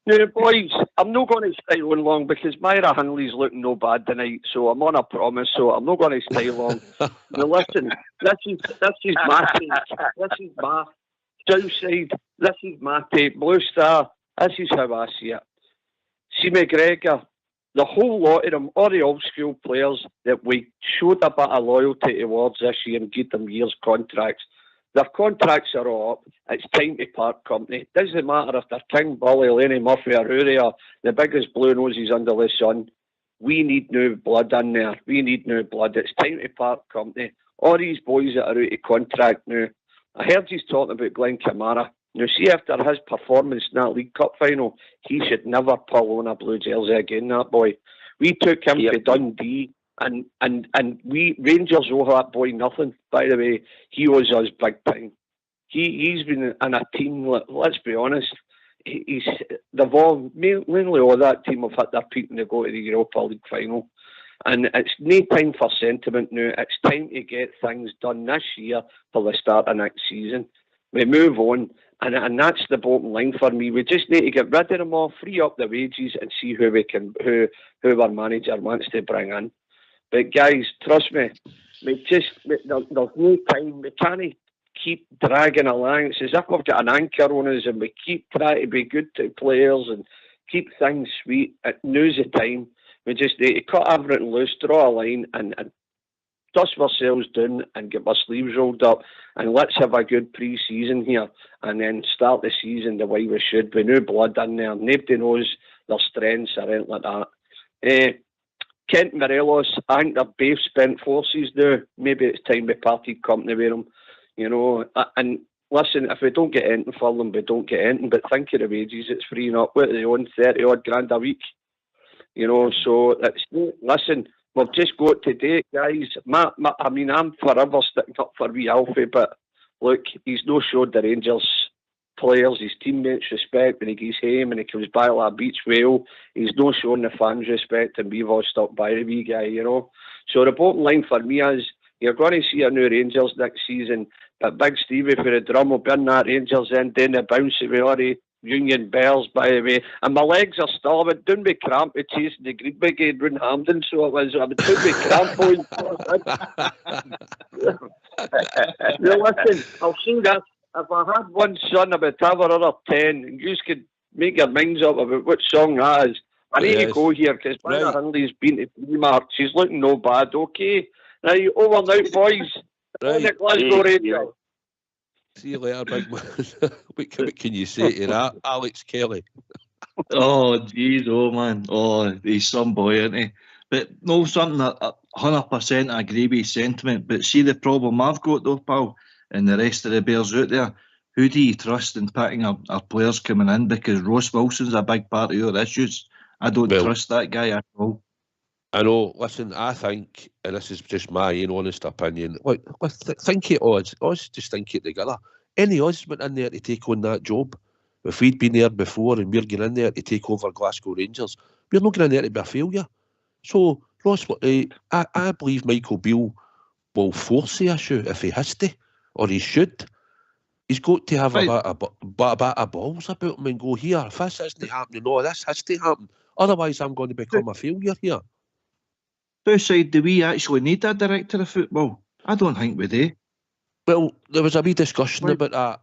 Now, boys, I'm not going to stay on long because Myra Hinley's looking no bad tonight, so I'm on a promise, so I'm not going to stay long. Now, listen, this is my take. This is my Southside. This is my take. Blue Star, this is how I see it. See McGregor, the whole lot of them, all the old school players that we showed a bit of loyalty towards this year and give them years contracts. Their contracts are all up. It's time to part company. It doesn't matter if they're King, Bully, Lenny Murphy or Rooney or the biggest blue noses under the sun. We need new blood in there. We need new blood. It's time to part company. All these boys that are out of contract now. I heard he's talking about Glenn Kamara. Now, see, after his performance in that League Cup final, he should never pull on a blue jersey again, that boy. We took him to Dundee. And we Rangers owe that boy nothing. By the way, he owes us big time. He's been in a team. Let's be honest. They've all mainly all that team have hit their peak when they go to the Europa League final. And it's no time for sentiment now. It's time to get things done this year for the start of next season. We move on, and that's the bottom line for me. We just need to get rid of them all, free up the wages, and see who our manager wants to bring in. But guys, trust me, there's no time. We can't keep dragging along. It's as if we've got an anchor on us and we keep trying to be good to players and keep things sweet. Now's the time. We just need to cut everything loose, draw a line and dust ourselves down and get our sleeves rolled up and let's have a good pre-season here and then start the season the way we should. With new blood in there. Nobody knows their strengths or anything like that. Kent Morelos, I think they're both spent forces now. Maybe it's time we parted company with them, you know. And listen, if we don't get anything for them, we don't get anything. But think of the wages it's freeing up. What are they on, 30 odd grand a week? You know, so listen, we've just got to date, guys. I mean, I'm forever sticking up for wee Alfie, but look, he's no showed the Rangers players, his teammates respect when he gets home and he comes back like a beach whale. He's no showing the fans respect and we've all stuck by the wee guy, you know. So the bottom line for me is you're going to see a new Rangers next season, but Big Stevie for the drum will bring that Rangers in, doing the bounce with all the Union Bells, by the way. And my legs are still, I went down with cramp with chasing the Green Brigade round Hampden, so I was down with cramp. Now listen, I'll say this. If I had one son, I would have another 10, and you could make your minds up about what song that is. I need to go here because Myra Hinley's been to Primark. She's looking no bad, okay? Now, over and out, boys. Right. Let's go, Rangers. See you later, big man. What can you say to that, Alex Kelly? Oh, jeez, oh, man. Oh, he's some boy, isn't he? But no, something that 100% I agree with his sentiment. But see the problem I've got, though, pal, and the rest of the Bears out there, who do you trust in picking our players coming in? Because Ross Wilson's a big part of your issues. I don't trust that guy at all. I know, listen, I think, and this is just my own honest opinion, think it odds. Odds just think it together. Any odds went in there to take on that job. If we'd been there before and we're getting in there to take over Glasgow Rangers, we're not going in there to be a failure. So, Ross, I believe Michael Beale will force the issue if he has to, or he should. He's got to have a bit of balls about him and go, here, if this isn't happening, no, this has to happen. Otherwise, I'm going to become a failure here. Do we actually need a director of football? I don't think we do. Well, there was a wee discussion about that.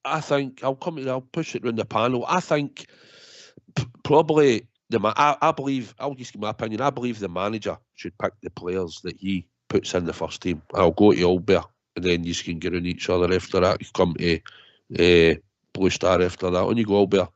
I think, I'll push it around the panel. I think probably, I believe, I'll just give my opinion, I believe the manager should pick the players that he puts in the first team. I'll go to Albert, and then you can get on each other after that. You come to Blue Star after that. On you go, Albert.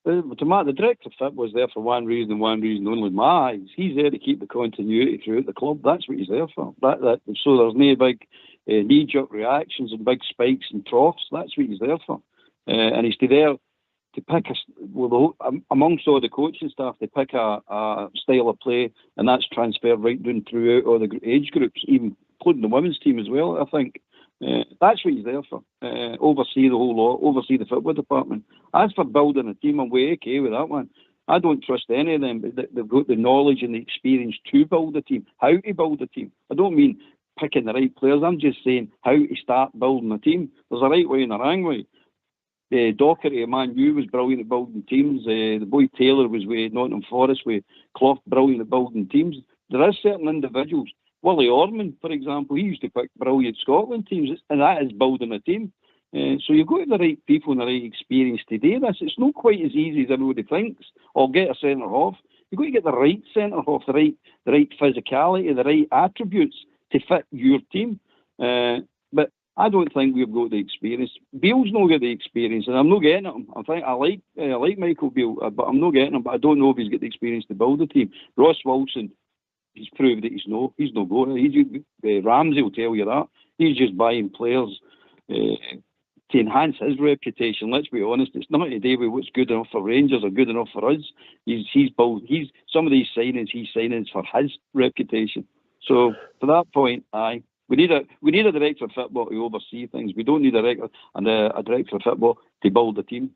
The director of football was there for one reason only, my eyes. He's there to keep the continuity throughout the club. That's what he's there for. So there's no big knee-jerk reactions and big spikes and troughs. That's what he's there for. And he's there to pick amongst all the coaching staff, they pick a style of play, and that's transferred right down throughout all the age groups, even including the women's team as well, I think. That's what he's there for. Oversee the whole lot, oversee the football department. As for building a team, I'm way okay with that one. I don't trust any of them. They've got the knowledge and the experience to build a team, how to build a team. I don't mean picking the right players. I'm just saying how to start building a team. There's a right way and a wrong way. Docherty at Man U was brilliant at building teams. The boy Taylor was with Nottingham Forest, with Clough, brilliant at building teams. There are certain individuals. Willie Orman, for example, he used to pick brilliant Scotland teams, and that is building a team. So you've got the right people and the right experience to do this. It's not quite as easy as everybody thinks. Or get a centre half. You've got to get the right centre half, the right physicality, the right attributes to fit your team. But I don't think we've got the experience. Beale's not got the experience, and I'm not getting him. I like Michael Beale, but I'm not getting him. But I don't know if he's got the experience to build a team. Ross Wilson, he's proved that he's no good. Ramsey will tell you that. He's just buying players to enhance his reputation. Let's be honest, it's not today with what's good enough for Rangers or good enough for us. Some of these signings he's signing for his reputation. So to that point, aye. We need a director of football to oversee things. We don't need a director of football to build a team.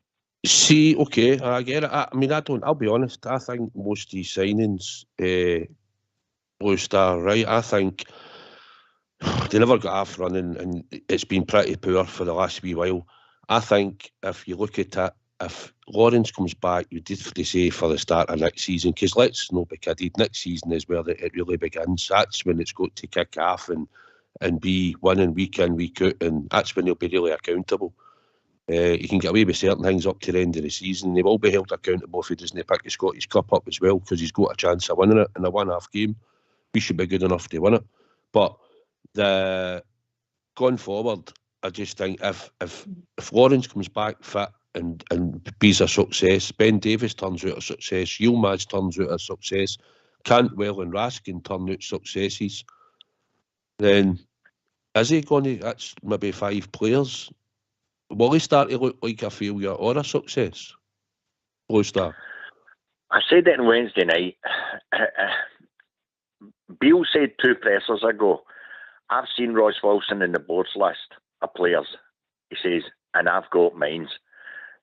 See, okay, I get it. I'll be honest, I think most of these signings, Blue Star, right, I think they never got off running, and it's been pretty poor for the last wee while. I think if you look at it, if Lawrence comes back, you did have to say for the start of next season, because let's not be kidded, next season is where it really begins. That's when it's got to kick off and be winning week in, week out, and that's when they'll be really accountable. He can get away with certain things up to the end of the season. He will be held accountable if he doesn't pick the Scottish Cup up as well, because he's got a chance of winning it in a one-half game. We should be good enough to win it. But going forward, I just think if Lawrence comes back fit and be's a success, Ben Davies turns out a success, Yilmaz turns out a success, Cantwell and Raskin turn out successes, then is he going to, that's maybe 5 players, will he start to look like a failure or a success? Blue Star. I said it on Wednesday night. Beale said 2 pressers ago, I've seen Ross Wilson in the board's list of players, he says, and I've got mines.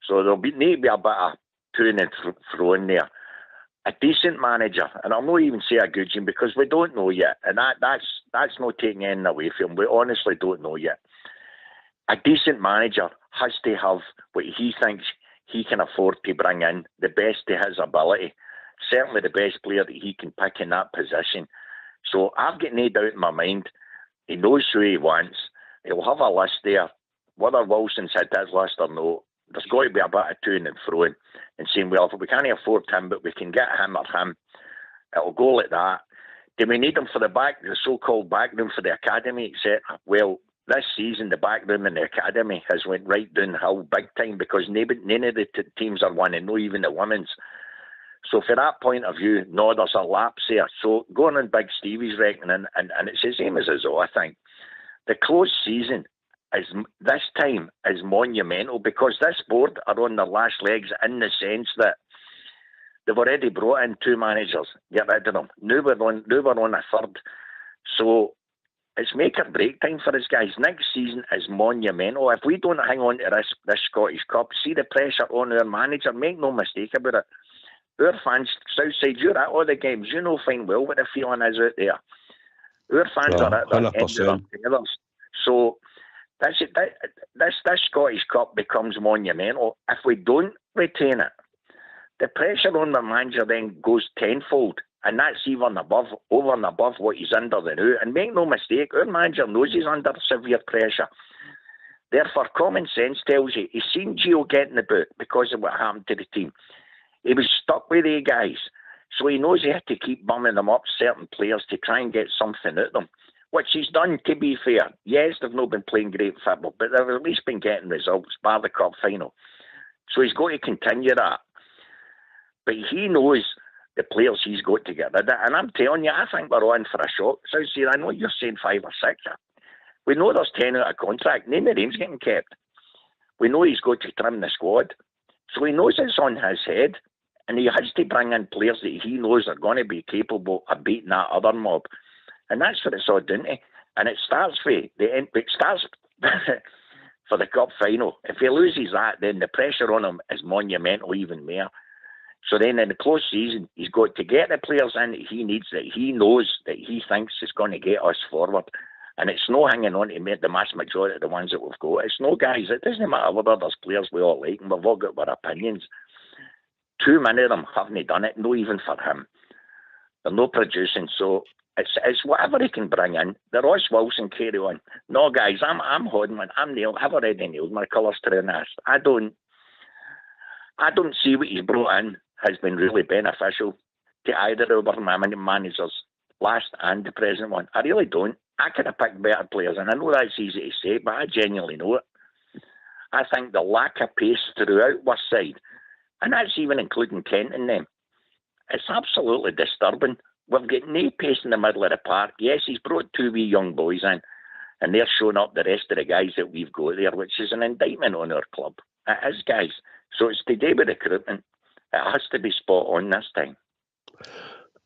So there'll need to be a bit of to and fro in there. A decent manager, and I'll not even say a good one because we don't know yet, and that's not taking anything away from him. We honestly don't know yet. A decent manager has to have what he thinks he can afford to bring in, the best to his ability, certainly the best player that he can pick in that position. So I've got no doubt in my mind, he knows who he wants. He'll have a list there. Whether Wilson's had his list or no, there's got to be a bit of to and fro and saying, well, if we can't afford him, but we can get him or him, it'll go like that. Do we need him for the so-called backroom for the academy, etc.? Well, this season, the backroom in the academy has went right downhill big time because none of the teams are winning, not even the women's. So from that point of view, no, there's a lapse there. So going on Big Stevie's reckoning, and it's the same as us all, I think. The close season this time is monumental because this board are on their last legs in the sense that they've already brought in 2 managers, get rid of them. Now we're on a third. So it's make or break time for us guys. Next season is monumental. If we don't hang on to this Scottish Cup, see the pressure on our manager, make no mistake about it. Our fans, Southside, you're at all the games. You know fine well what the feeling is out there. Our fans are at the end of their tethers. So this Scottish Cup becomes monumental. If we don't retain it, the pressure on the manager then goes tenfold. And that's even over and above what he's under the now. And make no mistake, our manager knows he's under severe pressure. Therefore, common sense tells you he's seen Gio getting the boot because of what happened to the team. He was stuck with the guys. So he knows he had to keep bumming them up, certain players, to try and get something out of them. Which he's done, to be fair. Yes, they've not been playing great football, but they've at least been getting results, bar the cup final. So he's got to continue that. But he knows the players he's got to get rid of. And I'm telling you, I think we're on for a shock. So I know you're saying 5 or 6. We know there's 10 out of contract. None of them's getting kept. We know he's got to trim the squad. So he knows it's on his head. And he has to bring in players that he knows are going to be capable of beating that other mob. And that's what it's all down to. And it starts for the end. It starts for the cup final. If he loses that, then the pressure on him is monumental even more. So then in the close season, he's got to get the players in that he needs, that he knows, that he thinks is going to get us forward. And it's no hanging on to the mass majority of the ones that we've got. It's no guys. It doesn't matter whether there's players we all like and we've all got our opinions. Too many of them haven't done it, no even for him. They're not producing, so it's whatever he can bring in. The Ross Wilson carry on. No, guys, I'm holding one. I'm nailed. I've already nailed my colours to the nest. I don't see what he's brought in has been really beneficial to either of our managers, last and the present one. I really don't. I could have picked better players, and I know that's easy to say, but I genuinely know it. I think the lack of pace throughout West Side, and that's even including Kent and them, it's absolutely disturbing. We've got no pace in the middle of the park. Yes, he's brought 2 wee young boys in, and they're showing up the rest of the guys that we've got there, which is an indictment on our club. It is, guys. So it's to do with recruitment. It has to be spot on this time.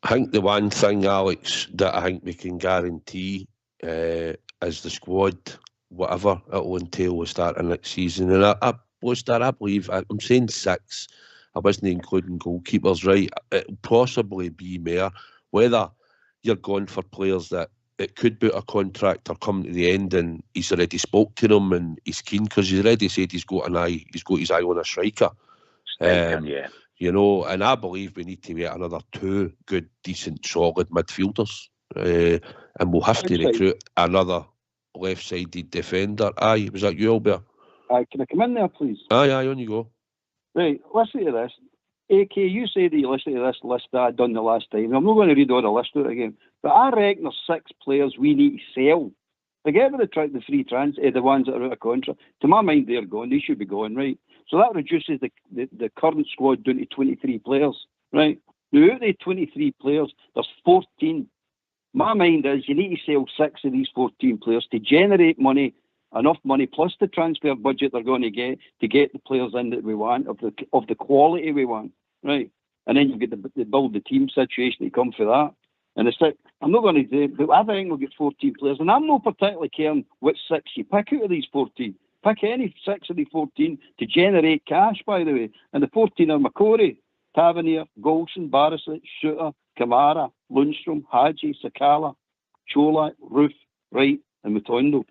I think the one thing, Alex, that I think we can guarantee is the squad, whatever it will entail, will start in next season. And I believe, I'm saying 6. I wasn't including goalkeepers, right? It'll possibly be more. Whether you're going for players that it could be a contract or come to the end and he's already spoke to them and he's keen because he's already said he's got his eye on a striker. Yeah. You know, and I believe we need to get another 2 good, decent, solid midfielders. And we'll have to recruit another left-sided defender. Aye, was that you, Albert? Can I come in there, please? Aye, on you go. Right, listen to this. AK, you said that you listened to this list that I'd done the last time. I'm not going to read all the list out again. But I reckon there's 6 players we need to sell. Forget about the free the ones that are out of contract. To my mind, they're gone. They should be going, right? So that reduces the current squad down to 23 players, right? Now, out of the 23 players, there's 14. My mind is you need to sell 6 of these 14 players to generate money, enough money, plus the transfer budget they're going to get the players in that we want, of the quality we want, right? And then you get the build the team situation to come for that. And it's like, I'm not going to do, but I think we'll get 14 players. And I'm not particularly caring which 6 you pick out of these 14. Pick any 6 of the 14 to generate cash, by the way. And the 14 are McCory, Tavernier, Golson, Barisic, Shooter, Kamara, Lundstrom, Hadji, Sakala, Cholak, Roof, Wright, and Matondo.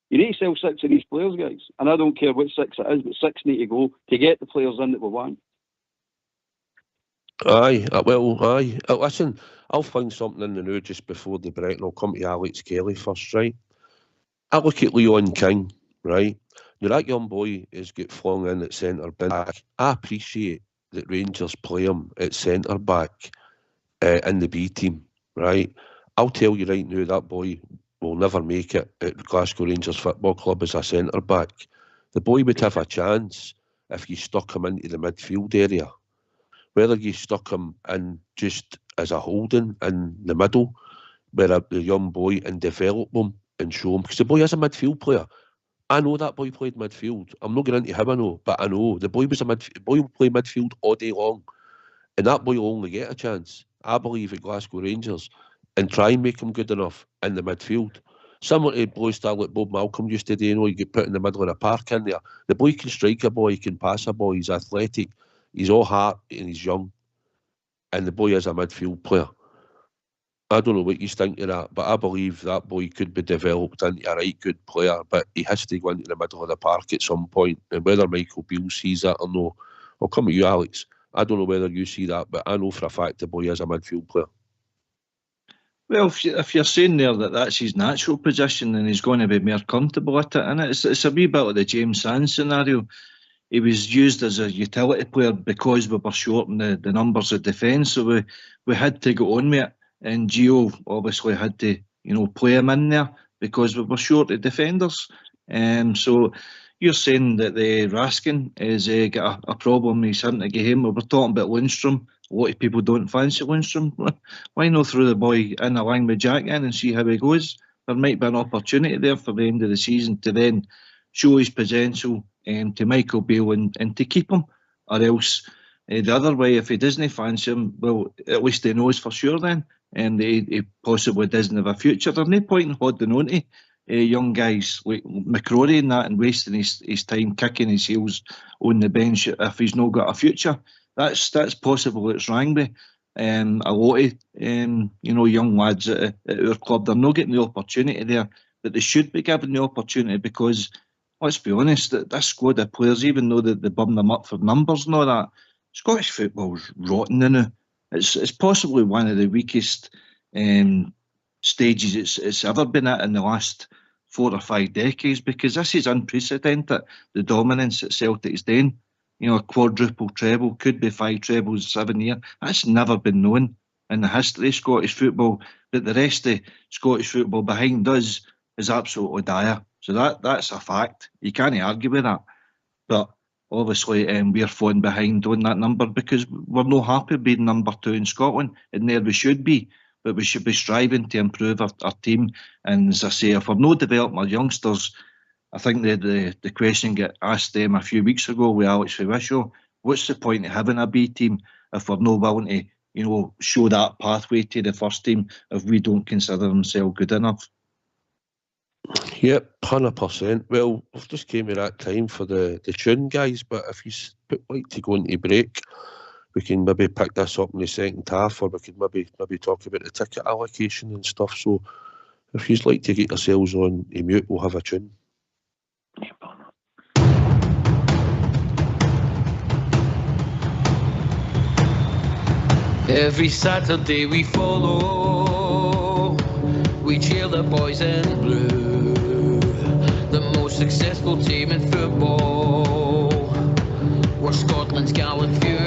You need to sell 6 of these players, guys. And I don't care which 6 it is, but 6 need to go to get the players in that we want. Aye, aye. Listen, I'll find something in the new just before the break and I'll come to Alex Kelly first, right? I look at Leon King, right? Now that young boy has got flung in at centre back. I appreciate that Rangers play him at centre back in the B team, right? I'll tell you right now, that boy will never make it at Glasgow Rangers Football Club as a centre back. The boy would have a chance if you stuck him into the midfield area. Whether you stuck him in just as a holding in the middle, where the young boy, and develop him and show him, because the boy is a midfield player. I know that boy played midfield. I'm not going into him, I know, but I know the boy was the boy will play midfield all day long, and that boy will only get a chance, I believe, at Glasgow Rangers, and try and make him good enough in the midfield. Similar to blue star like Bob Malcolm used to do, you know, you get put in the middle of the park in there. The boy can strike a ball, he can pass a ball, he's athletic, he's all heart, and he's young. and the boy is a midfield player. I don't know what you think of that, but I believe that boy could be developed into a right good player, but he has to go into the middle of the park at some point. And whether Michael Beale sees that or no, I'll come at you, Alex. I don't know whether you see that, but I know for a fact the boy is a midfield player. Well, if you're saying there that that's his natural position, then he's going to be more comfortable at it, and it's a wee bit of the James Sands scenario. He was used as a utility player because we were short in the numbers of defence, so we had to go on with it. And Gio obviously had to, play him in there because we were short of defenders. So you're saying that the Raskin has got a problem. He's having to get him. We were talking about Lundstrom. A lot of people don't fancy Lundstrom. Why not throw the boy in along with Jack in and see how he goes? There might be an opportunity there for the end of the season to then show his potential to Michael Beale and to keep him, or else the other way, if he doesn't fancy him, well, at least he knows for sure then, and he possibly doesn't have a future. There's no point in holding on to young guys like McCrory and that and wasting his time kicking his heels on the bench if he's not got a future. That's possible at Rangby. A lot of young lads at our club, they're not getting the opportunity there, but they should be given the opportunity because, let's be honest, this squad of players, even though they bum them up for numbers and all that, Scottish football's rotten now. It's possibly one of the weakest stages it's ever been at in the last 4 or 5 decades, because this is unprecedented, the dominance that Celtic's doing. A quadruple treble, could be 5 trebles 7 years. That's never been known in the history of Scottish football. But the rest of Scottish football behind us is absolutely dire. So that's a fact. You can't argue with that. But obviously we're falling behind on that number because we're not happy being number 2 in Scotland, and there we should be. But we should be striving to improve our team. And as I say, if we're not developing our youngsters, I think the question got asked them a few weeks ago with Alex Favisho, what's the point of having a B team if we're not willing to, show that pathway to the first team if we don't consider themselves good enough? Yep, 100%. Well, we've just came at that time for the tune, guys, but if you like to go into break, we can maybe pick this up in the second half, or we can maybe talk about the ticket allocation and stuff. So if you'd like to get yourselves on mute, we'll have a tune. Every Saturday we follow, we cheer the boys in blue, the most successful team in football. We're Scotland's gallant few,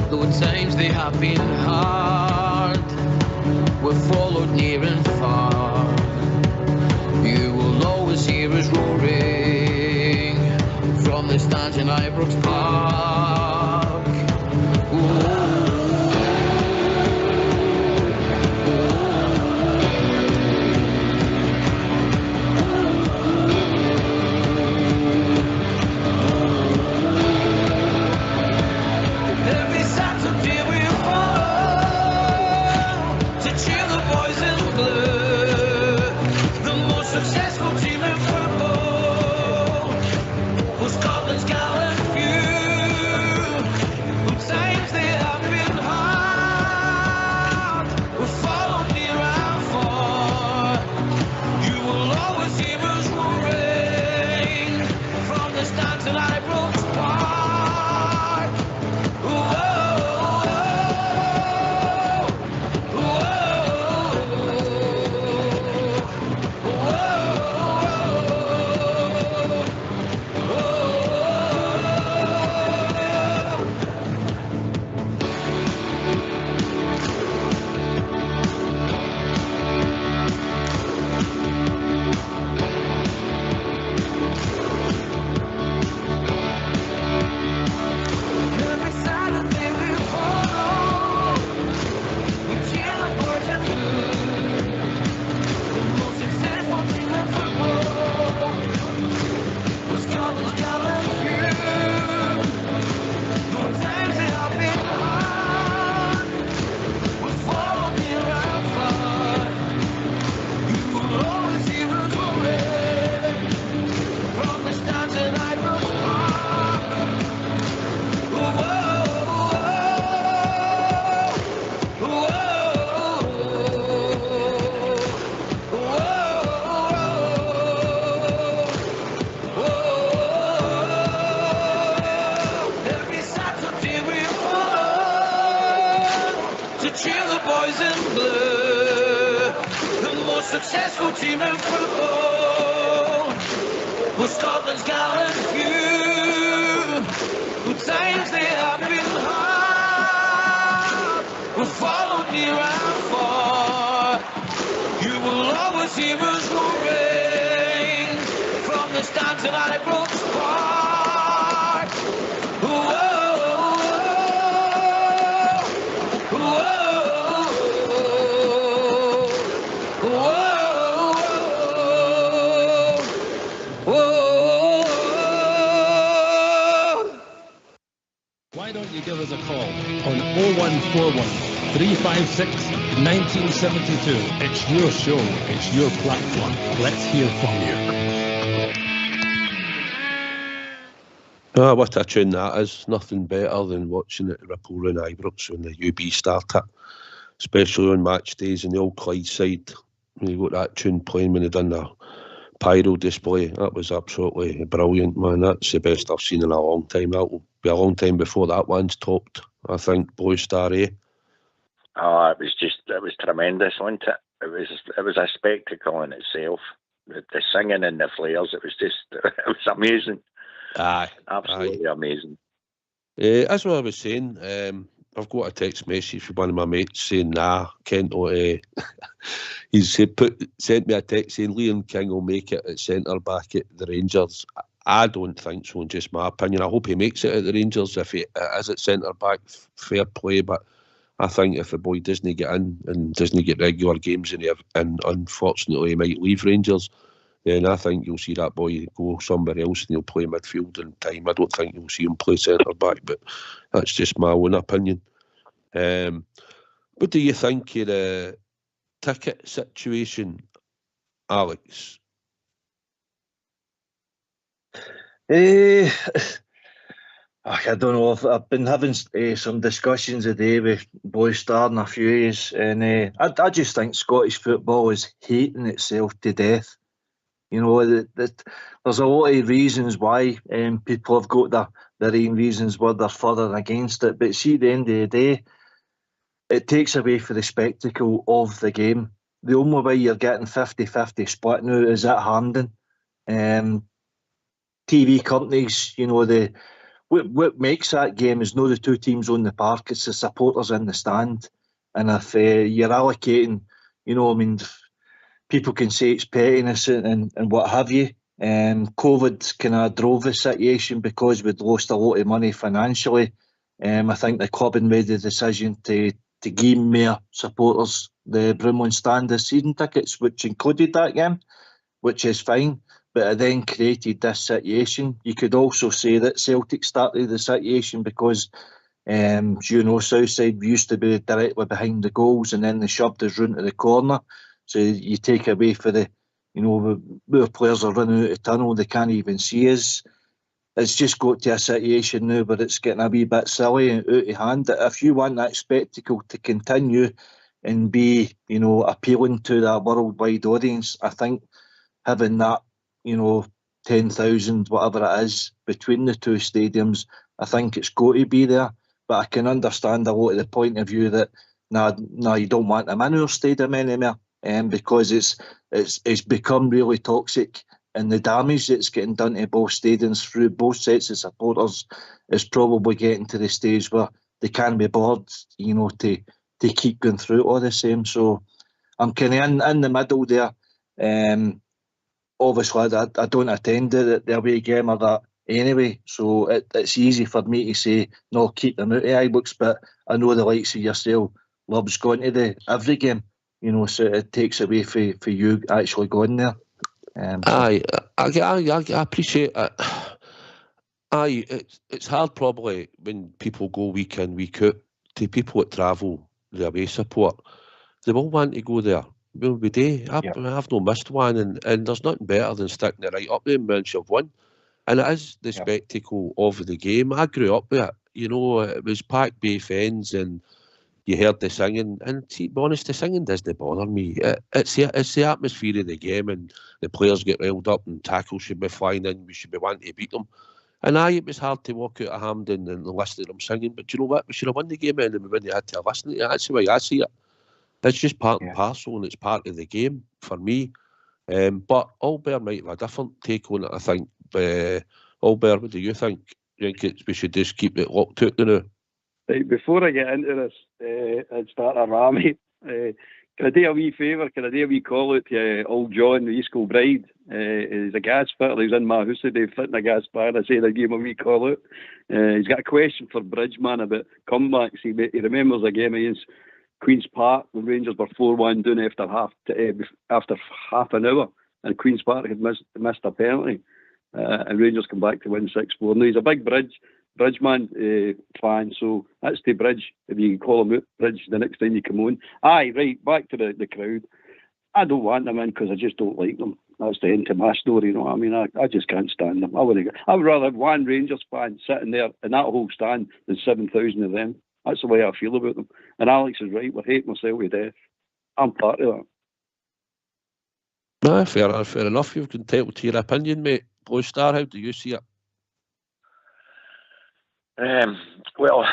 though at times they have been hard, we've followed near and far. You will always hear us roaring from the stands in Ibrox Park. Successful team in football, well, Scotland's gallant few. successful team in football. Well, Scotland's gallant few, who times they have been hard, will follow near and far. You will always hear us roaring from the stands at Ibrox Park. Whoa, whoa, whoa. Why don't you give us a call on 0141 356 1972. It's your show, it's your platform. Let's hear from you. What a tune that is. Nothing better than watching it ripple round Ibrox when the UB start it, especially on match days in the old Clyde side. You got that tune playing when they done the pyro display. That was absolutely brilliant, man. That's the best I've seen in a long time. That will be a long time before that one's topped, I think. Blue Star, eh? Oh, it was tremendous, wasn't it? It was a spectacle in itself. The singing and the flares, it was amazing. Aye. Absolutely amazing. That's what I was saying. I've got a text message from one of my mates saying, Kent, he's sent me a text saying Liam King will make it at centre-back at the Rangers. I don't think so, in just my opinion. I hope he makes it at the Rangers. If he is at centre-back, fair play, but I think if the boy doesn't get in and doesn't get regular games and unfortunately he might leave Rangers, then I think you'll see that boy go somewhere else and he'll play midfield in time. I don't think you'll see him play centre-back, but that's just my own opinion. What do you think of the ticket situation, Alex? I don't know. I've been having some discussions today with Blue Star and a few years, and I just think Scottish football is hating itself to death. You know, there's a lot of reasons why people have got their own reasons why they're for and against it. But see, at the end of the day, it takes away from the spectacle of the game. The only way you're getting 50-50 split now is at Hampden. TV companies, you know, what makes that game is not the two teams on the park, it's the supporters in the stand. And if you're allocating, you know, I mean, people can say it's pettiness and what have you. COVID kind of drove the situation because we'd lost a lot of money financially. I think the club had made the decision to give more supporters the Broomloan Stand this season tickets, which included that game, which is fine. But it then created this situation. You could also say that Celtic started the situation because, you know, Southside used to be directly behind the goals and then they shoved us round to the corner. So you take away for the, you know, where players are running out of tunnel, they can't even see us. It's just got to a situation now where it's getting a wee bit silly and out of hand. If you want that spectacle to continue and be, you know, appealing to that worldwide audience, I think having that, you know, 10,000, whatever it is, between the two stadiums, I think it's got to be there. But I can understand a lot of the point of view that, no, you don't want them in our stadium anymore, because it's become really toxic, and the damage that's getting done to both stadiums through both sets of supporters is probably getting to the stage where they can't be bothered, you know, to keep going through it all the same. So I'm kind of in the middle there. Obviously, I don't attend the away game or that anyway, so it's easy for me to say, no, keep them out of Ibrox, but I know the likes of yourself loves going to every game, you know, so it takes away for you actually going there. I appreciate it. It's hard probably when people go week in, week out, to people that travel the away support. They all want to go there. Well, we do. I've not missed one, and there's nothing better than sticking it right up there once you've won. And it is the spectacle of the game. I grew up with it. You know, it was packed both ends, and you heard the singing. And to be honest, the singing doesn't bother me. It's the atmosphere of the game, and the players get riled up, and tackles should be flying in. We should be wanting to beat them. And it was hard to walk out of Hampden and listen to them singing. But you know what? We should have won the game, and we wouldn't have had to listen to it. That's the way I see it. It's just part and parcel, and it's part of the game for me. But Albert might have a different take on it, I think. Albert, what do you think? Do you think we should just keep it locked out now? Right, before I get into this and start a rammy, can I do a wee favour? Can I do a wee call out to old John, the East Kilbride? He's a gas fitter. He was in my house today fitting a gas fire. I said I'd give him a wee call out. He's got a question for Bridgeman about comebacks. He remembers a game against Queen's Park when Rangers were 4-1 down after half an hour, and Queen's Park had missed a penalty, and Rangers come back to win 6-4. Now he's a big Bridgeman fan, so that's the Bridge, if you can call him out, Bridge, the next time you come on. Aye, right, back to the crowd. I don't want them in because I just don't like them. That's the end to my story, you know what I mean? I just can't stand them. I would rather have one Rangers fan sitting there in that whole stand than 7,000 of them. That's the way I feel about them. And Alex is right, we're hating myself to death. I'm part of that. No, fair enough. You've entitled to your opinion, mate. Blue Star, how do you see it? Well,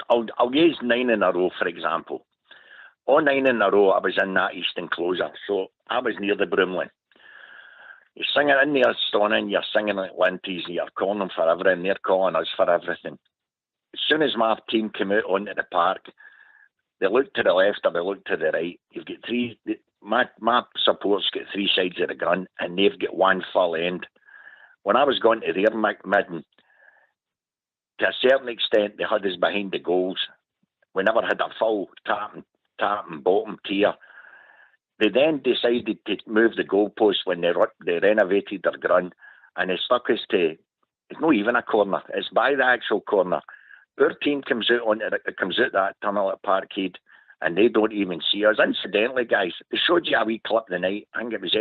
I'll use 9 in a row, for example. On 9 in a row, I was in that east enclosure, so I was near the Broomley. You're singing in there, Stonning, you're singing like Linties, and you're calling them for everything, they're calling us for everything. As soon as my team came out onto the park, they looked to the left or they looked to the right. You've got my support's got 3 sides of the gun, and they've got one full end. When I was going to their midden, to a certain extent, they had us behind the goals. We never had a full top and bottom tier. They then decided to move the goalposts when they renovated their ground, and they stuck us to, it's not even a corner, it's by the actual corner. Our team comes out that tunnel at Parkhead, and they don't even see us. Incidentally, guys, they showed you a wee clip the night. I think it was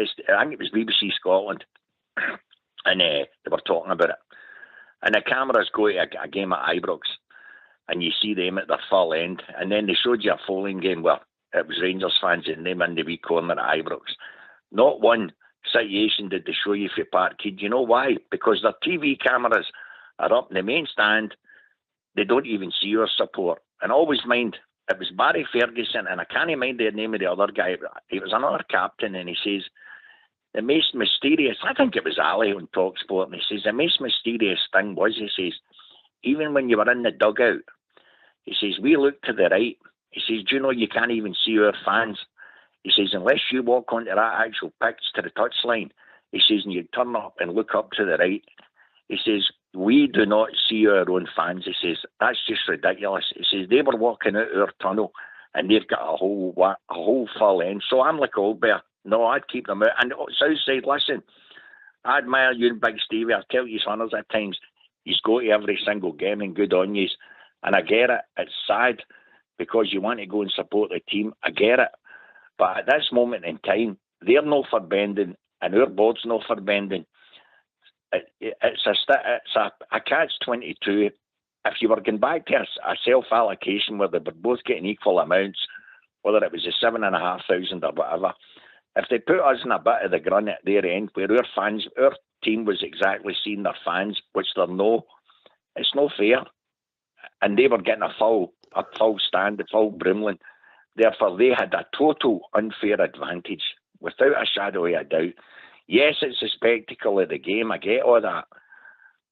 BBC Scotland, and they were talking about it. And the cameras go to a game at Ibrox, and you see them at their full end. And then they showed you a Foling game where it was Rangers fans and them in the wee corner at Ibrox. Not one situation did they show you for Parkhead. You know why? Because their TV cameras are up in the main stand. They don't even see your support. And always mind, it was Barry Ferguson, and I can't mind the name of the other guy. He was another captain, and he says, the most mysterious, I think it was Ali on TalkSport, and he says, the most mysterious thing was, he says, even when you were in the dugout, he says, we looked to the right. He says, do you know you can't even see our fans? He says, unless you walk onto that actual pitch to the touchline, he says, and you turn up and look up to the right, he says, we do not see our own fans. He says, that's just ridiculous. He says, they were walking out our tunnel and they've got a whole full end. So I'm like Albert. No, I'd keep them out. And Southside, listen, I admire you and Big Stevie. I tell you, runners at times, he's go to every single game and good on yous. And I get it. It's sad because you want to go and support the team. I get it. But at this moment in time, they're not for bending and our board's not for bending. It's a catch-22. If you were going back to a self-allocation where they were both getting equal amounts, whether it was a 7,500 or whatever, if they put us in a bit of the grunt at their end, where our team was exactly seeing their fans, which they're no, it's no fair. And they were getting a full stand, a full Brimlin. Therefore, they had a total unfair advantage, without a shadow of a doubt. Yes, it's a spectacle of the game. I get all that,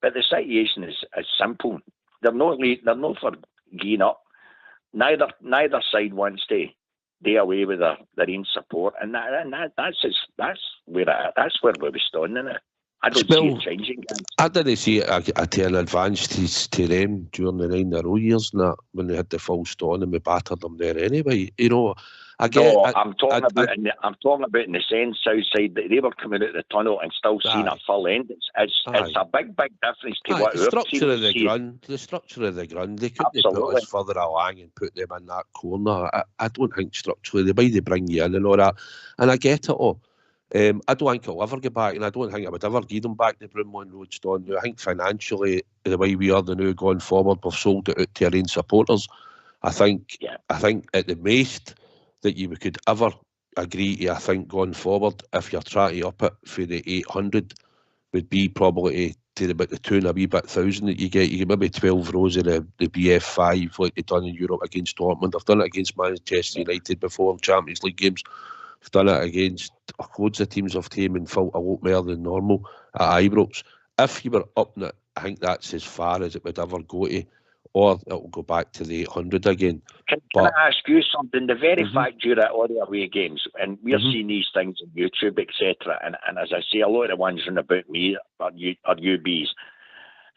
but the situation is simple. They're not for geeing up. Neither side wants to do away with their own support, and that's where we'll be standing. I don't see it changing. I didn't see it to an advantage to them during the 9 in a row years and that, when they had the full stone and we battered them there anyway. You know, I'm talking about in the sense Southside that they were coming out of the tunnel and still seeing a full end. It's a big difference to what the structure of the ground. The structure of the ground. They couldn't put us further along and put them in that corner. I don't think structurally they might bring you in and all that, and I get it all. I don't think it'll ever get back, and I don't think I would ever give them back the Broomlawn Road stand. I think financially, the way we are now going forward, we've sold it out to our own supporters. I think at the most that you could ever agree to, I think going forward, if you're trying to up it for the 800, would be probably to about the 2 and a wee bit thousand that you get maybe 12 rows of the BF5 like they've done in Europe against Dortmund. I've done it against Manchester United before in Champions League games. I've done it against loads of teams of team and felt a lot more than normal at Ibrox. If you were up in it, I think that's as far as it would ever go to, or it will go back to the 800 again. Can I ask you something? The very fact you're at all the away games, and we're seeing these things on YouTube, etc., and as I say, a lot of the ones running about me are UBs,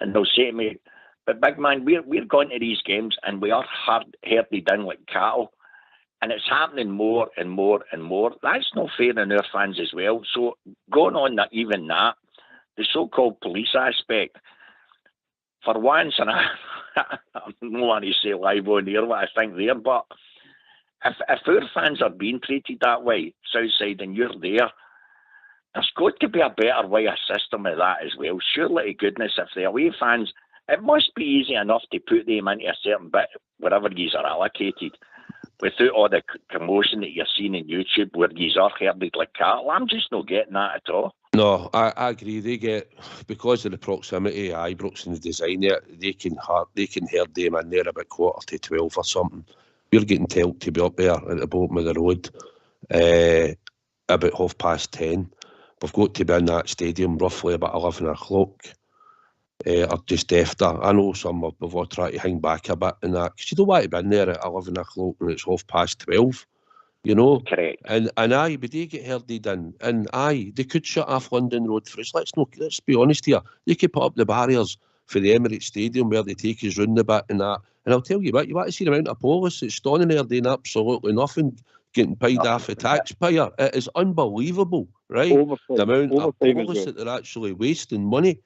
and they'll say to me, but big man, we're going to these games and we are herded in like cattle. And it's happening more and more and more. That's not fair on our fans as well. So going on that, even that, the so-called police aspect, for once, and I don't want to say live on here what I think there, but if our fans are being treated that way, Southside, and you're there, there's got to be a better way, a system of that as well. Surely to goodness, if the away fans, it must be easy enough to put them into a certain bit, wherever these are allocated, without all the commotion that you're seeing in YouTube where these are herded like cattle. I'm just not getting that at all. No, I agree. They get, because of the proximity of Ibrox and the design there, they can herd them in there about 11:45 or something. We're getting told to be up there at the bottom of the road about 10:30. We've got to be in that stadium roughly about 11 o'clock. Or just after. I know some of them will try to hang back a bit in that, because you don't want to be in there at 11 o'clock when it's 12:30, you know. Correct. And aye, but they get herded in, and aye, they could shut off London Road for us. Let's be honest here. They could put up the barriers for the Emirates Stadium where they take us round the bit and that. And I'll tell you what, you want to see the amount of police that's standing there doing absolutely nothing, getting paid off the taxpayer. It is unbelievable, right? The amount of police that they're actually wasting money.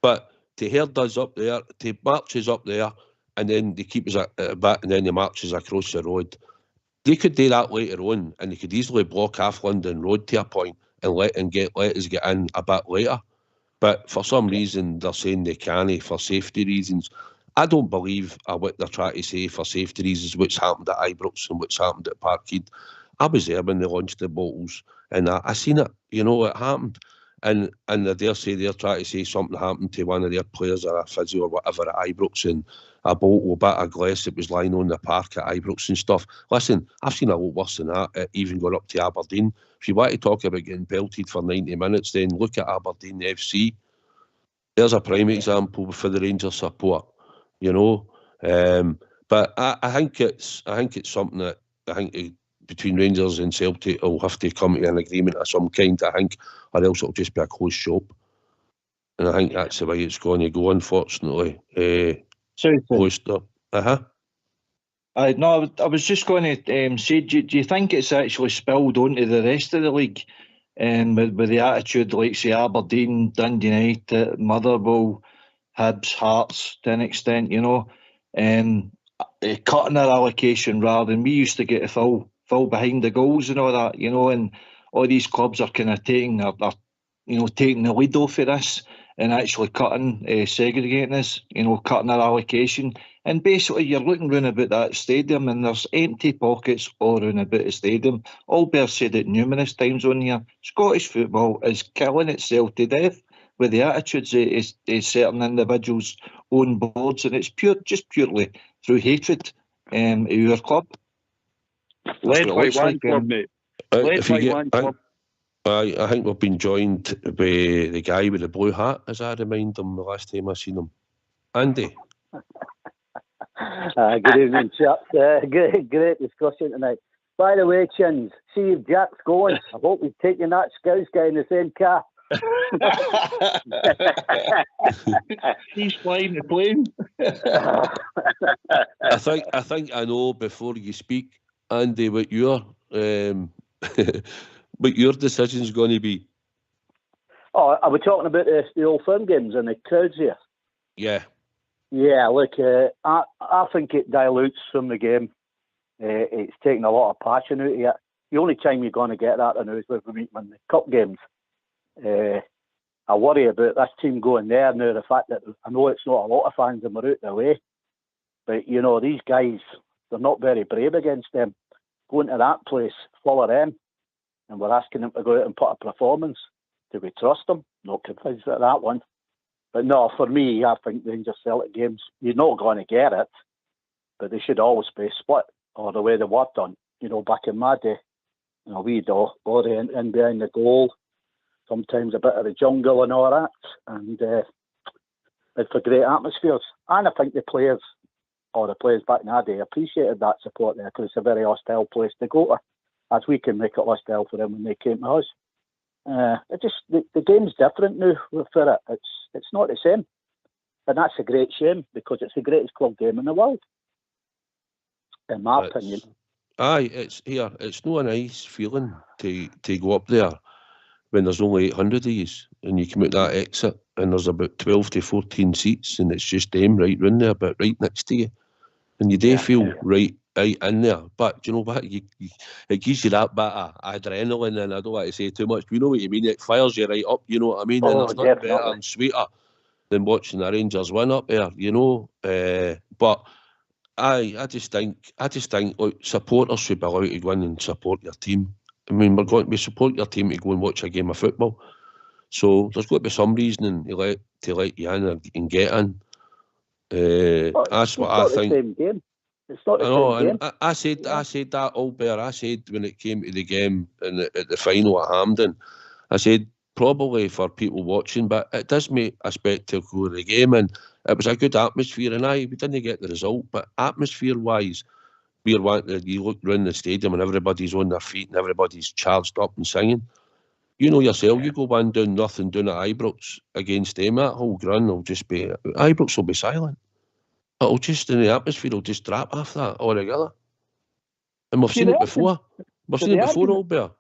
But to herd us up there, to march us up there, and then they keep us at the back, and then they march us across the road. They could do that later on, and they could easily block off London Road to a point and let us get in a bit later. But for some reason, they're saying they can't for safety reasons. I don't believe what they're trying to say for safety reasons, what's happened at Ibrox and what's happened at Parkhead. I was there when they launched the bottles, and I seen it. You know, it happened. And I dare say they're trying to say something happened to one of their players or a physio or whatever at Ibrox, and a bottle, a bit of glass that was lying on the park at Ibrox and stuff. Listen, I've seen a lot worse than that, even going up to Aberdeen. If you want to talk about getting belted for 90 minutes, then look at Aberdeen FC. There's a prime example for the Rangers support, you know. But I think it's something that I think between Rangers and Celtic will have to come to an agreement of some kind, I think, or else it'll just be a closed shop. And I think that's the way it's going to go, unfortunately. Closed up. No, I was just going to say, do you think it's actually spilled onto the rest of the league? With the attitude, like, say, Aberdeen, Dundee United, Motherwell, Hibs, Hearts, to an extent, you know, cutting their allocation rather than we used to get a full behind the goals and all that, you know, and all these clubs are kind of taking the lead off of this and actually cutting, segregating us, you know, cutting their allocation. And basically you're looking round about that stadium and there's empty pockets all round about the stadium. Albert said it numerous times on here, Scottish football is killing itself to death with the attitudes of certain individuals on boards, and it's purely through hatred of your club. Led by one club, mate. Led by one club. I think we've been joined by the guy with the blue hat, as I remind him the last time I seen him. Andy. Good evening, chaps. Great discussion tonight. By the way, Chins, see if Jack's going. I hope he's taking that Scouse guy in the same car. He's flying the plane. I think I know before you speak, Andy, what your decision's going to be. Oh, are we talking about the Old Firm games and the crowds here? Yeah. Yeah, look, I think it dilutes from the game. It's taking a lot of passion out of it. The only time you're going to get that now is when we meet in the cup games. I worry about this team going there now, the fact that I know it's not a lot of fans and we're out their way. But, you know, these guys, they're not very brave against them. Going to that place full of them, and we're asking them to go out and put a performance. Do we trust them? Not convinced at that one. But no, for me, I think Rangers Celtic games, you're not going to get it, but they should always be split, or the way they were done. You know, back in my day, you know, we'd all in behind the goal, sometimes a bit of the jungle and all that, and it's for great atmospheres. And I think the players back in our day appreciated that support there, because it's a very hostile place to go to, as we can make it hostile for them when they came to us. The game's different now for it. It's not the same, and that's a great shame, because it's the greatest club game in the world, in my opinion. Aye, it's not a nice feeling to go up there when there's only 800 of you, and you come out that exit and there's about 12 to 14 seats, and it's just them right round there, but right next to you, and you do feel right in there. But do you know what? It gives you that bit of adrenaline, and I don't want to say too much, but you know what you mean. It fires you right up, you know what I mean. And there's nothing better and sweeter than watching the Rangers win up there, you know. But I just think like, supporters should be allowed to go in and support your team. I mean, we support your team to go and watch a game of football. So there's got to be some reasoning to let you in and get in. That's what I think. Same game. It's not the same game. I said that, Albert. I said when it came to the game at the final at Hampden, I said probably for people watching, but it does make a spectacle of the game, and it was a good atmosphere. And we didn't get the result, but atmosphere-wise, you look around the stadium and everybody's on their feet and everybody's charged up and singing. You know yourself, you go one down nothing down at Ibrox against them, that whole ground will just be, Ibrox will be silent. It'll just, in the atmosphere, will just drop off that altogether. And we've seen it before. We've seen it before, Albert.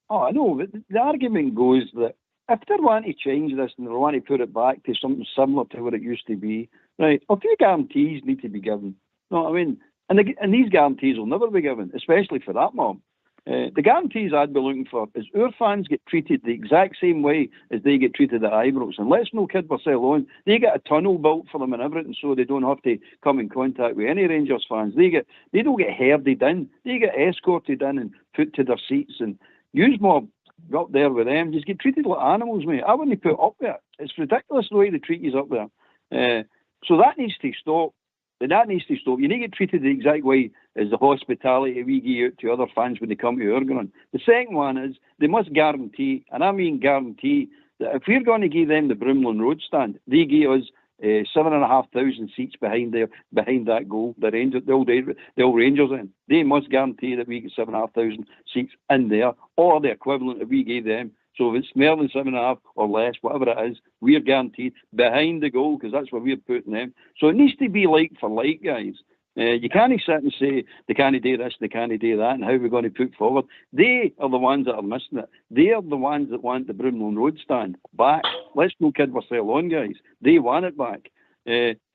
Oh, I know, but the argument goes that if they want to change this and they want to put it back to something similar to what it used to be, right, a few guarantees need to be given. You know what I mean? And these guarantees will never be given, especially for that mob. The guarantees I'd be looking for is our fans get treated the exact same way as they get treated at Ibrox. And let's no kid ourselves on. They get a tunnel built for them and everything, so they don't have to come in contact with any Rangers fans. They don't get herded in. They get escorted in and put to their seats. And use mob up there with them. Just get treated like animals, mate. I wouldn't put up there. It's ridiculous the way they treat you up there. So that needs to stop. That needs to stop. You need to get treated the exact way as the hospitality we give out to other fans when they come to our ground. The second one is they must guarantee, and I mean guarantee, that if we're going to give them the Brimlin Road stand, they give us 7,500 seats behind that goal. The old Rangers in. They must guarantee that we get 7,500 seats in there, or the equivalent that we gave them. So if it's more than 7.5 or less, whatever it is, we're guaranteed behind the goal, because that's where we're putting them. So it needs to be like for like, guys. You can't sit and say they can't do this, they can't do that, and how we're going to put forward. They are the ones that are missing it. They are the ones that want the Brimlin Road stand back. Let's no kid ourselves on, guys. They want it back.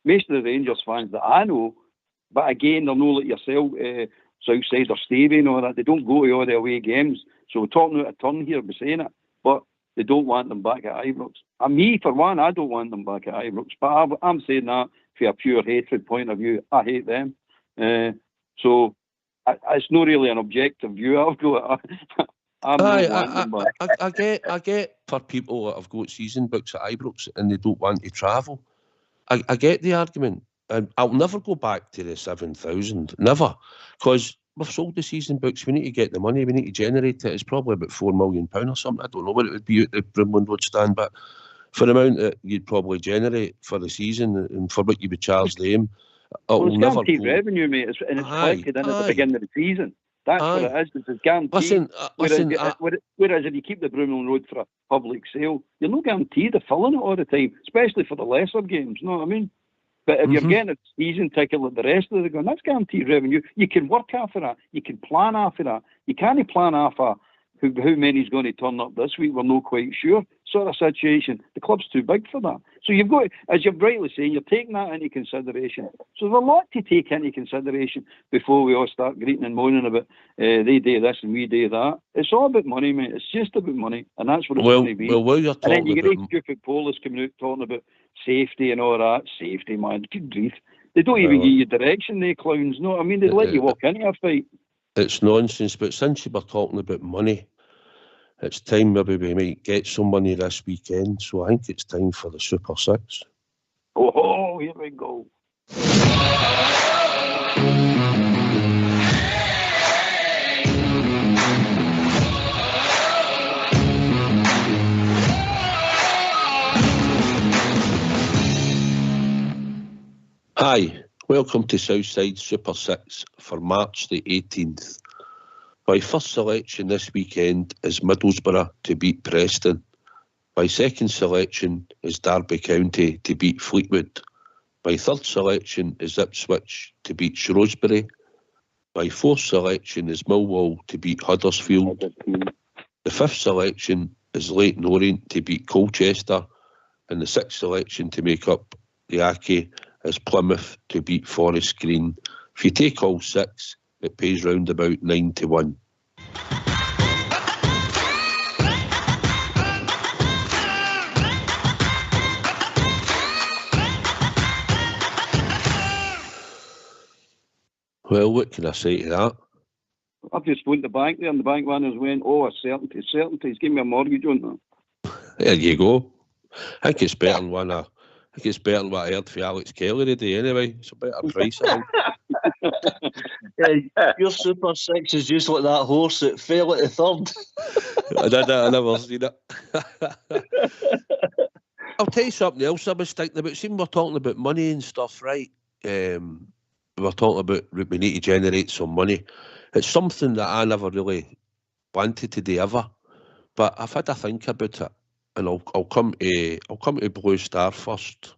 Most of the Rangers fans that I know, but again, they're not like yourself, Southside or Stevie and all that. They don't go to all the away games. So we're talking out of turn here by saying it. But they don't want them back at Ibrox. And me, for one, I don't want them back at Ibrox. But I'm saying that from a pure hatred point of view. I hate them. So it's not really an objective view I've got. I get for people that have got season books at Ibrox and they don't want to travel. I get the argument. And I'll never go back to the 7,000. Never. Because we've sold the season books. We need to get the money. We need to generate it. It's probably about £4 million or something. I don't know what it would be at the Brimlin Road stand, but for the amount that you'd probably generate for the season and for what you would charge them, it's guaranteed revenue, mate. It's collected in at the beginning of the season. That's what it is. It's guaranteed. Whereas if you keep the Brimlin Road for a public sale, you're not guaranteed of filling it all the time, especially for the lesser games. You know what I mean? But if you're getting a season ticket like the rest of the game, that's guaranteed revenue. You can work after that. You can plan after that. You can't plan after how many's going to turn up this week. We're not quite sure. Sort of situation. The club's too big for that. So you've got, as you're rightly saying, you're taking that into consideration. So there's a lot to take into consideration before we all start greeting and moaning about they do this and we do that. It's all about money, mate. It's just about money, and that's what it's going to be. Well, you're talking and then you get these stupid police coming out talking about safety and all that. Safety, man. Good grief. They don't even give you direction, they clowns. No, I mean, they let you walk into a fight. It's nonsense, but since you were talking about money, it's time maybe we might get some money this weekend. So I think it's time for the Super Six. Oh, here we go. Hi, welcome to Southside Super 6 for March the 18th. My first selection this weekend is Middlesbrough to beat Preston. My second selection is Derby County to beat Fleetwood. My third selection is Ipswich to beat Shrewsbury. My fourth selection is Millwall to beat Huddersfield. The fifth selection is Leyton Orient to beat Colchester. And the sixth selection to make up the Aki is Plymouth to beat Forest Green. If you take all six, it pays round about 9 to 1. Well, what can I say to that? I've just phoned the bank there, and the bank manager went, a certainty. He's giving me a mortgage on that. There you go. I think it's better than one. I think it's better than what I heard for Alex Kelly today. Anyway, it's a better price. I think. Your Super Six is just like that horse that fell at the third. I never seen it. I'll tell you something else I was thinking about. See, we're talking about money and stuff, right? We're talking about we need to generate some money. It's something that I never really wanted to do ever, but I've had a think about it, and I'll come to Blue Star first.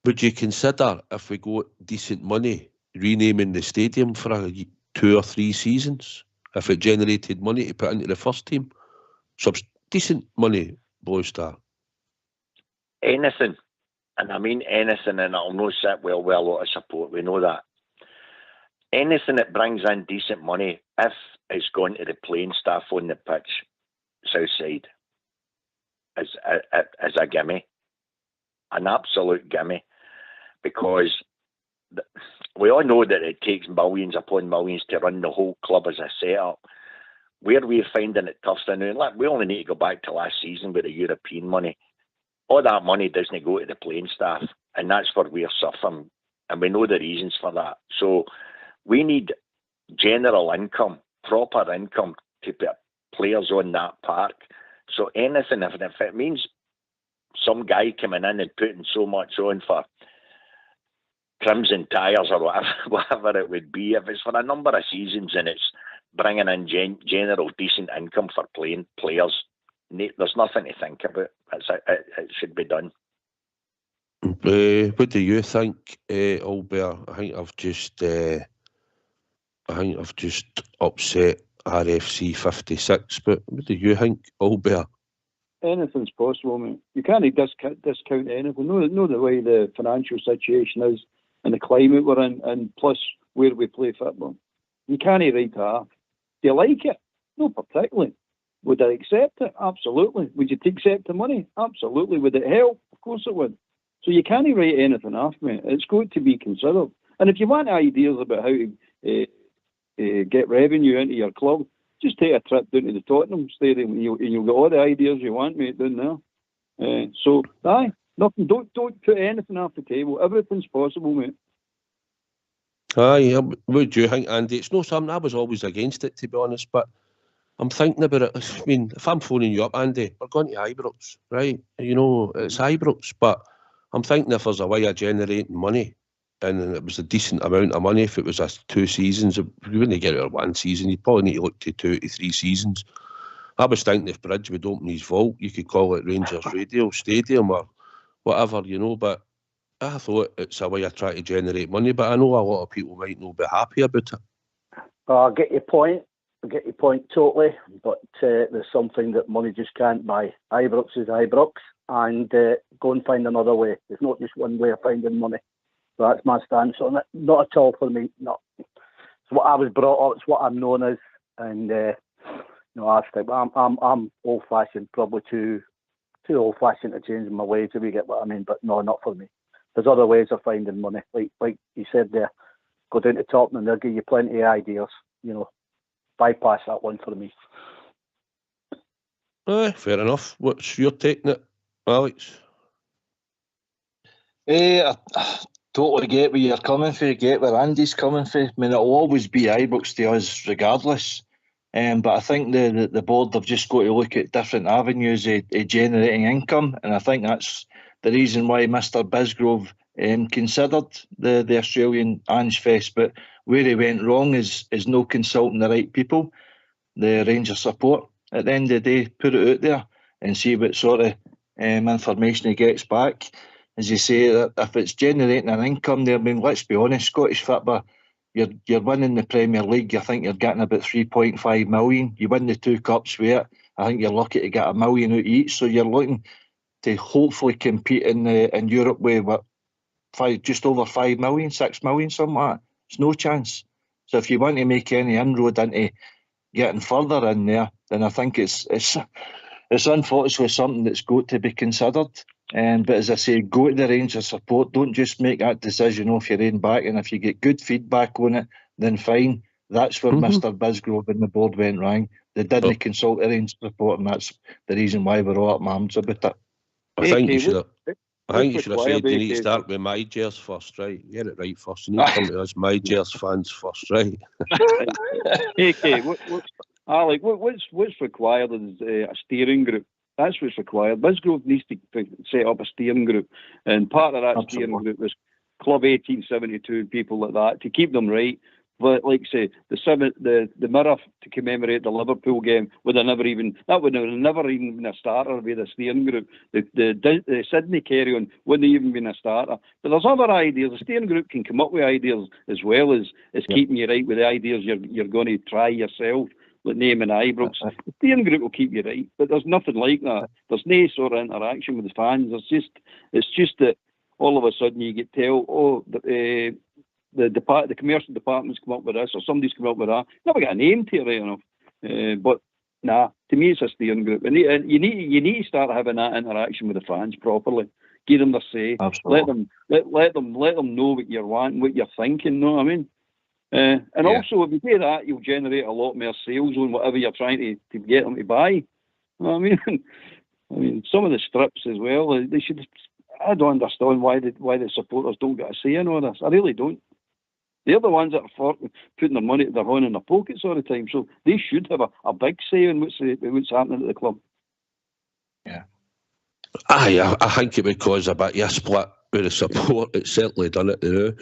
Would you consider, if we got decent money, renaming the stadium for 2 or 3 seasons if it generated money to put into the first team? Decent money, Blue Star. Anything, and I mean anything, and it'll not sit well with a lot of support. We know that. Anything that brings in decent money, if it's going to the playing staff on the pitch, Southside, is a gimme, an absolute gimme, because we all know that it takes millions upon millions to run the whole club as a setup. Where we're finding it tough now, like, we only need to go back to last season with the European money. All that money doesn't go to the playing staff, and that's where we're suffering, and we know the reasons for that. So we need general income, proper income to put players on that park. So anything, if it means some guy coming in and putting so much on for Crimson Tires or whatever it would be, if it's for a number of seasons and it's bringing in general decent income for playing players, there's nothing to think about. It should be done. What do you think, Albert? I think I've just upset RFC 56, but what do you think, Albert? Anything's possible, mate. You can't discount anything. Know the way the financial situation is and the climate we're in, and plus where we play football. You can't write half. Do you like it? No, particularly. Would I accept it? Absolutely. Would you accept the money? Absolutely. Would it help? Of course it would. So you can't write anything off, mate. It's got to be considered. And if you want ideas about how to get revenue into your club, just take a trip down to the Tottenham Stadium and you'll get all the ideas you want, mate, down there. Nothing. Don't put anything off the table. Everything's possible, mate. Aye, what do you think, Andy? It's not something I was always against it, to be honest, but I'm thinking about it. I mean, if I'm phoning you up, Andy, we're going to Ibrox, right? You know, it's Ibrox, but I'm thinking if there's a way of generating money, and it was a decent amount of money, if it was 2 seasons, you wouldn't get it in 1 season. You'd probably need to look to 2 to 3 seasons. I was thinking if Bridge would open his vault, you could call it Rangers Radio Stadium or whatever, you know, but I thought it's a way of trying to generate money, but I know a lot of people might not be happy about it. I get your point. Totally, but there's something that money just can't buy. Ibrox is Ibrox, and go and find another way. There's not just one way of finding money. So that's my stance on it. Not at all for me. No, it's what I was brought up. It's what I'm known as, and I'm old-fashioned, probably too old-fashioned to change my ways, if you get what I mean. But no, not for me. There's other ways of finding money, like you said there. Go down to Tottenham and they'll give you plenty of ideas. You know, bypass that one for me. Fair enough. What's your take on it, Alex? I totally get where you're coming from, get where Andy's coming from. I mean, it'll always be Ibrox to us regardless. But I think the board have just got to look at different avenues of generating income, and I think that's the reason why Mr. Bisgrove considered the Australian Ange Fest. But where he went wrong is no consulting the right people, the Rangers support. At the end of the day, put it out there and see what sort of information he gets back. As you say, that if it's generating an income there, I mean, let's be honest, Scottish football, you're winning the Premier League. I think you're getting about 3.5 million. You win the 2 cups with it. I think you're lucky to get $1 million out of each. So you're looking to hopefully compete in Europe with just over 5 million, 6 million, something like that. It's no chance. So if you want to make any inroad into getting further in there, then I think it's unfortunately something that's got to be considered. But as I say, go to the Rangers support. Don't just make that decision off your own back. And if you get good feedback on it, then fine. That's where Mr. Bisgrove and the board went wrong. They didn't consult the Rangers support, and that's the reason why we're all up my arms about it. I think you should have said you need to start with my Jers first, right? Get it right first. You need to come to us, my Jers fans first, right? Alec, what's required is a steering group. That's what's required. Bisgrove needs to set up a steering group, and part of that steering group is Club 1872, people like that, to keep them right. But like say the mirror to commemorate the Liverpool game would have never even been a starter with the steering group. The Sydney carry on wouldn't even been a starter. But there's other ideas. The steering group can come up with ideas as well as keeping you right with the ideas you're going to try yourself. Like naming Ibrox, the steering group will keep you right, but there's nothing like that. There's no sort of interaction with the fans. It's just that all of a sudden you get told, the commercial department's come up with this, or somebody's come up with that. Never got a name to it, right enough. But nah, to me it's a steering group, and you need to start having that interaction with the fans properly. Give them their say. Absolutely. Let them know what you're wanting, what you're thinking. Know what I mean? Also, if you do that, you'll generate a lot more sales on whatever you're trying to get them to buy. You know what I mean? I mean, some of the strips as well. They should. I don't understand why the supporters don't get a say in all this. I really don't. They're the ones that are putting their money, their hand in their pockets all the time. So they should have a big say in what's happening at the club. Yeah. I think it would cause a bit of a split with the support. It's certainly done it now.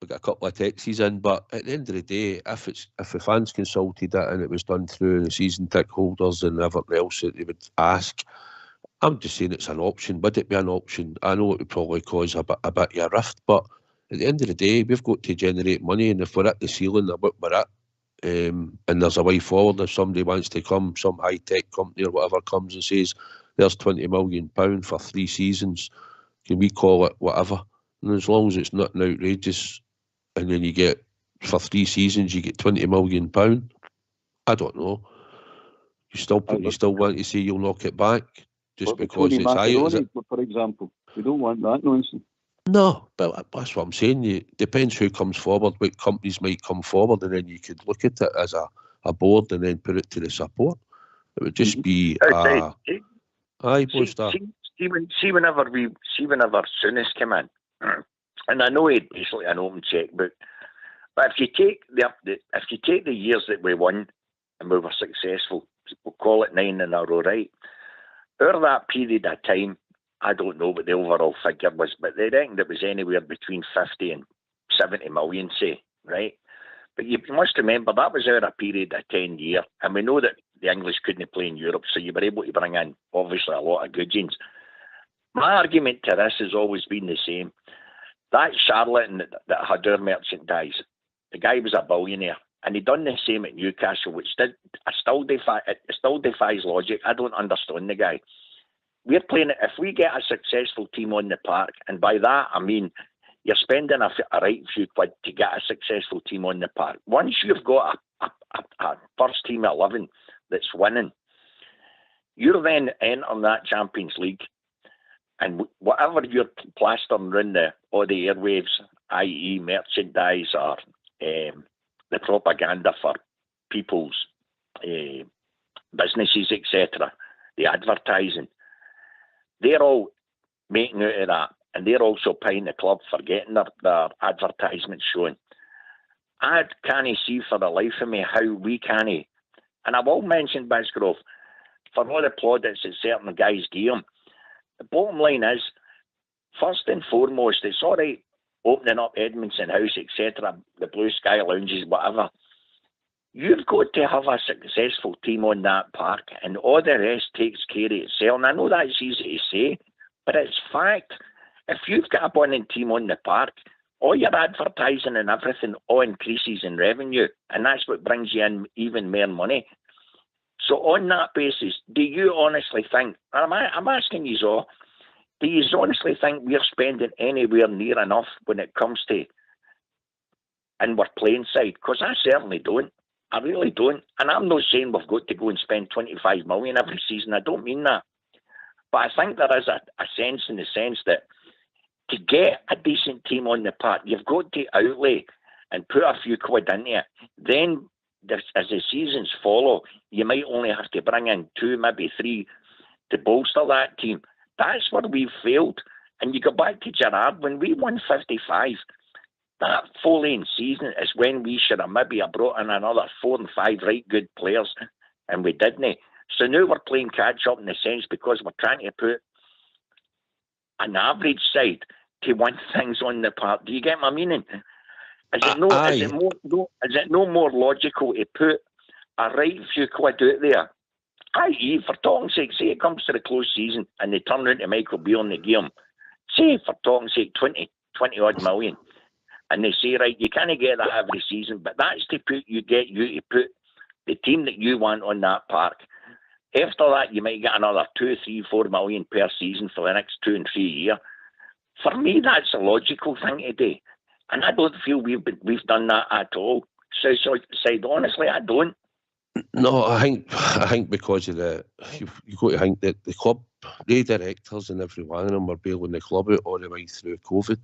We've got a couple of texts in, but at the end of the day, if the fans consulted it and it was done through the season ticket holders and everything else that they would ask, I'm just saying it's an option. Would it be an option? I know it would probably cause a bit of a rift, but at the end of the day, we've got to generate money, and if we're at the ceiling, we're at. And there's a way forward. If somebody wants to come, some high-tech company or whatever comes and says, there's £20 million for 3 seasons, can we call it whatever? And as long as it's not an outrageous, and then you get, for 3 seasons, you get £20 million. I don't know. You still want to say you'll knock it back just because it's high, is it? For example, we don't want that nonsense. No, but that's what I'm saying. It depends who comes forward, what companies might come forward, and then you could look at it as a board and then put it to the support. It would just be aye, Boystar. See whenever Souness came in, and I know he had basically an open checkbook, but if you take the years that we won and we were successful, we'll call it 9 in a row, right? Over that period of time, I don't know what the overall figure was, but they reckoned it was anywhere between 50 and 70 million, say, right? But you must remember that was over a period of 10 years, and we know that the English couldn't play in Europe, so you were able to bring in, obviously, a lot of goodgeons. My argument to this has always been the same. That charlatan that had our merchandise, the guy was a billionaire, and he done the same at Newcastle, which still defies logic. I don't understand the guy. We're playing it, if we get a successful team on the park, and by that I mean you're spending a right few quid to get a successful team on the park. Once you've got a first team 11 that's winning, you're then entering that Champions League, and whatever you're plastering around all the airwaves, i.e. merchandise or the propaganda for people's businesses, etc., the advertising, they're all making out of that, and they're also paying the club for getting their advertisements shown. I can't see for the life of me how we can't. And I've all mentioned Bisgrove for all the plaudits that certain guys give him. The bottom line is, first and foremost, it's all right opening up Edmondson House, etc., the Blue Sky Lounges, whatever. You've got to have a successful team on that park, and all the rest takes care of itself. And I know that's easy to say, but it's fact. If you've got a winning team on the park, all your advertising and everything all increases in revenue, and that's what brings you in even more money. So on that basis, do you honestly think, I'm asking you all, do you honestly think we're spending anywhere near enough when it comes to inward playing side? Because I certainly don't. I really don't. And I'm not saying we've got to go and spend 25 million every season. I don't mean that. But I think there is a sense in the sense that to get a decent team on the park, you've got to outlay and put a few quid into it. Then, as the seasons follow, you might only have to bring in 2, maybe 3 to bolster that team. That's where we've failed. And you go back to Gerrard, when we won 55, that full-lane season is when we should have maybe brought in another 4 and 5 right good players, and we didn't. So now we're playing catch-up in the sense because we're trying to put an average side to win things on the park. Do you get my meaning? Is it no more logical to put a right few quid out there? I.e., for talking sake, say it comes to the close season and they turn around to Michael Beale and they give him, say for talking sake, 20 odd million. And they say, right, you can't get that every season, but that's to put you to put the team that you want on that park. After that, you might get another 2, 3, 4 million per season for the next 2 and 3 years. For me, that's a logical thing to do. And I don't feel we've done that at all. So honestly, I don't. No, I think because of you've got to think that the club, the directors and every one of them are bailing the club out all the way through COVID.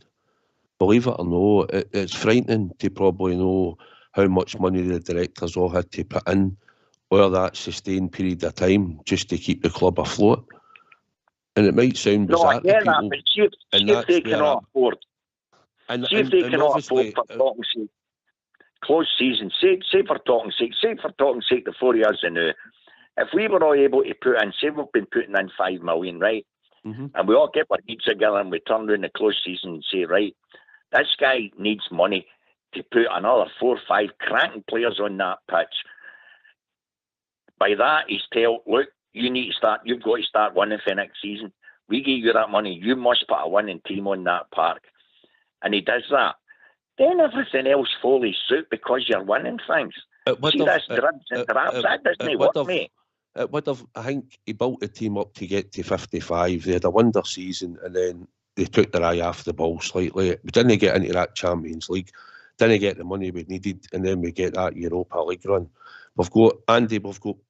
Believe it or not, it's frightening to probably know how much money the directors all had to put in over that sustained period of time just to keep the club afloat. And it might sound bizarre to people. That, but see if they cannot afford. See if they cannot afford, for talking sake, close season. Say for talking sake, the 4 years in now. If we were all able to put in, say we've been putting in 5 million, right? Mm-hmm. And we all get our heads together and we turn around the close season and say, right, this guy needs money to put another 4 or 5 cracking players on that pitch. By that, he's told, look, you've got to start winning for next season. We give you that money. You must put a winning team on that park. And he does that. Then everything else follows suit because you're winning things. See, that's dribs and drabs. That doesn't work, mate. It would have, I think he built the team up to get to 55. They had a wonder season and then they took their eye off the ball slightly. We didn't get into that Champions League, didn't get the money we needed, and then we get that Europa League run. We've got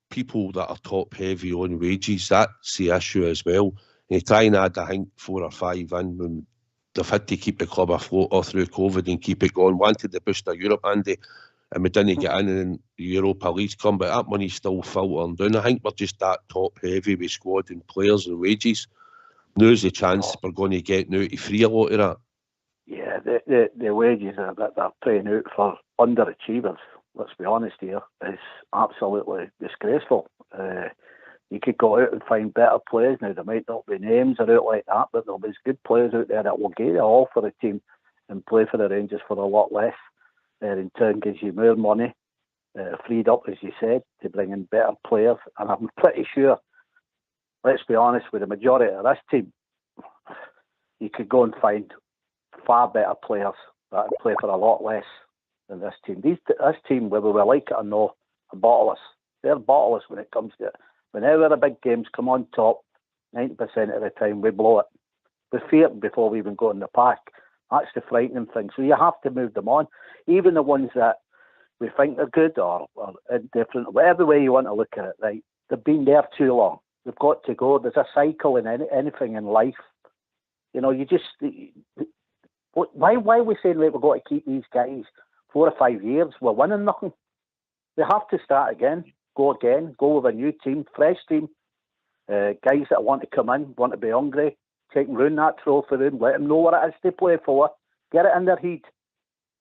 people that are top heavy on wages. That's the issue as well. And you try and add, I think, 4 or 5 in when they've had to keep the club afloat all through COVID and keep it going. Wanted the boost of Europe, Andy, and we didn't get in and the Europa League's come, but that money's still filtering down. I think we're just that top heavy with squad and players and wages. Now's the chance we're going to get now to free a lot of that. Yeah, the wages that they're paying out for underachievers, let's be honest here, is absolutely disgraceful. You could go out and find better players. Now, there might not be names or out like that, but there'll be good players out there that will get it all for the team and play for the Rangers for a lot less. In turn, gives you more money, freed up, as you said, to bring in better players. And I'm pretty sure, let's be honest, with the majority of this team, you could go and find far better players that play for a lot less than this team. This team, whether we like it or not, are bottleless. They're bottleless when it comes to it. Whenever the big games come on top, 90% of the time we blow it. We fear it before we even go in the park. That's the frightening thing. So you have to move them on. Even the ones that we think are good or indifferent, whatever way you want to look at it, right? They've been there too long. They've got to go. There's a cycle in anything in life. You know, you just... Why are we saying, right, we've got to keep these guys 4 or 5 years? We're winning nothing. They have to start again. go again, go with a new team, fresh team, guys that want to come in, want to be hungry, take them round that trophy room, let them know what it is they play for, get it in their head,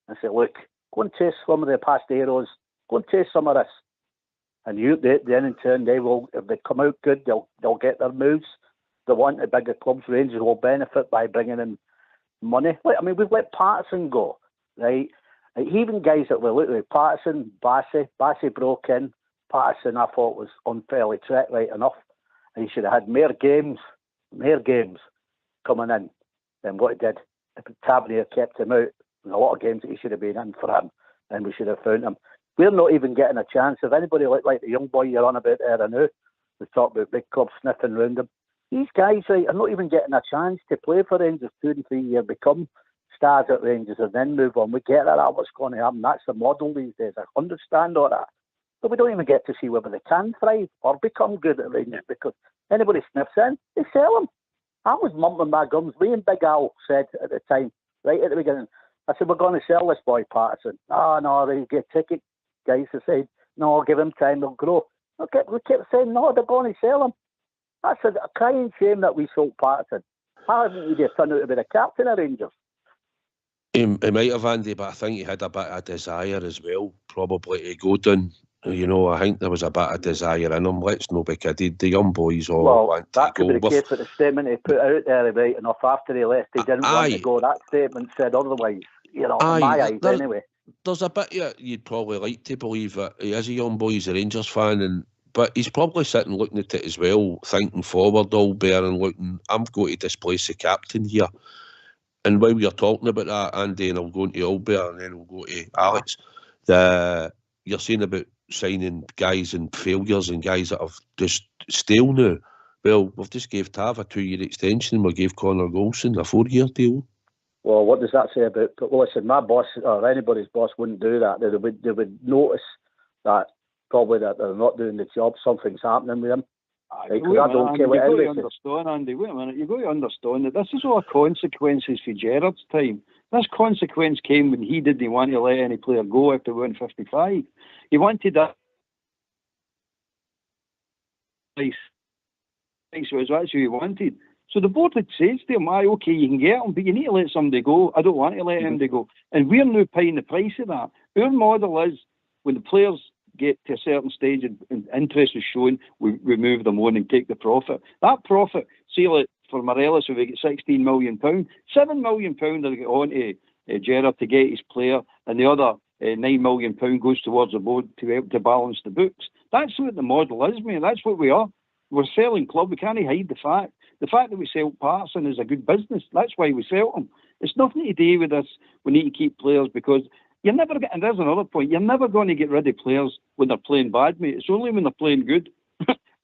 and say, look, go and chase some of the past heroes, go and chase some of this. And then in turn, they will, if they come out good, they'll get their moves. They want the bigger clubs. Rangers will benefit by bringing in money. I mean, we've let Patterson go, right? Even guys that were looking at Patterson, Bassey broke in. Patterson, I thought, was unfairly treated right enough. And he should have had more games coming in than what he did. If Tavernier kept him out, there's a lot of games that he should have been in for him, and we should have found him. We're not even getting a chance. If anybody like the young boy you're on about there, I know, we talk about big clubs sniffing round him. These guys, right, are not even getting a chance to play for Rangers 2 and 3 years, become stars at Rangers, and then move on. We get that, what's going to happen. That's the model these days. I understand all that. But we don't even get to see whether they can thrive or become good at Rangers, because anybody sniffs in, they sell them. I was mumbling my gums. Me and Big Al said at the time, right at the beginning, I said, we're going to sell this boy Patterson. Oh, no, they get ticket. Guys have said, no, give him time, they'll grow. We kept saying, no, they're going to sell him. That's a crying shame that we sold Patterson. Why haven't you just turned out to be the captain of Rangers? He might have, Andy, but I think he had a bit of desire as well, probably to go down. You know, I think there was a bit of desire in him. Let's not be kidded. The young boys all want to go. That could be the case with the statement he put out there, right enough, after he left. He didn't want to go. That statement said otherwise, you know, in my eyes anyway. There's a bit you'd probably like to believe that he is a young boy, he's a Rangers fan, but he's probably sitting looking at it as well, thinking forward, Albert, and looking, I'm going to displace the captain here. And while you're talking about that, Andy, and I'll go into Albert and then we'll go to Alex, you're saying about signing guys and failures and guys that have just stale now. Well, we've just gave Tav a 2-year extension, we gave Connor Golson a 4-year deal. Well, what does that say about... Well, listen, my boss or anybody's boss wouldn't do that. They would notice that probably that they're not doing the job, something's happening with them. Because I don't care what anybody says. Andy, wait a minute. You've got to understand that this is all consequences for Gerrard's time. This consequence came when he didn't want to let any player go after 155. He wanted that. So that's what he wanted. So the board had said to him, okay, you can get him, but you need to let somebody go. I don't want to let him go. And we're now paying the price of that. Our model is, when the players get to a certain stage and interest is shown, we move them on and take the profit. That profit, see, like for Morelos, if we get £16 million, £7 million will get on to Gerrard to get his player, and the other £9 million goes towards the board to help to balance the books. That's what the model is, mate. That's what we are. We're selling club. We can't hide the fact. The fact that we sell Patterson is a good business. That's why we sell them. It's nothing to do with this. We need to keep players because you're never getting, and there's another point, you're never going to get rid of players when they're playing bad, mate. It's only when they're playing good.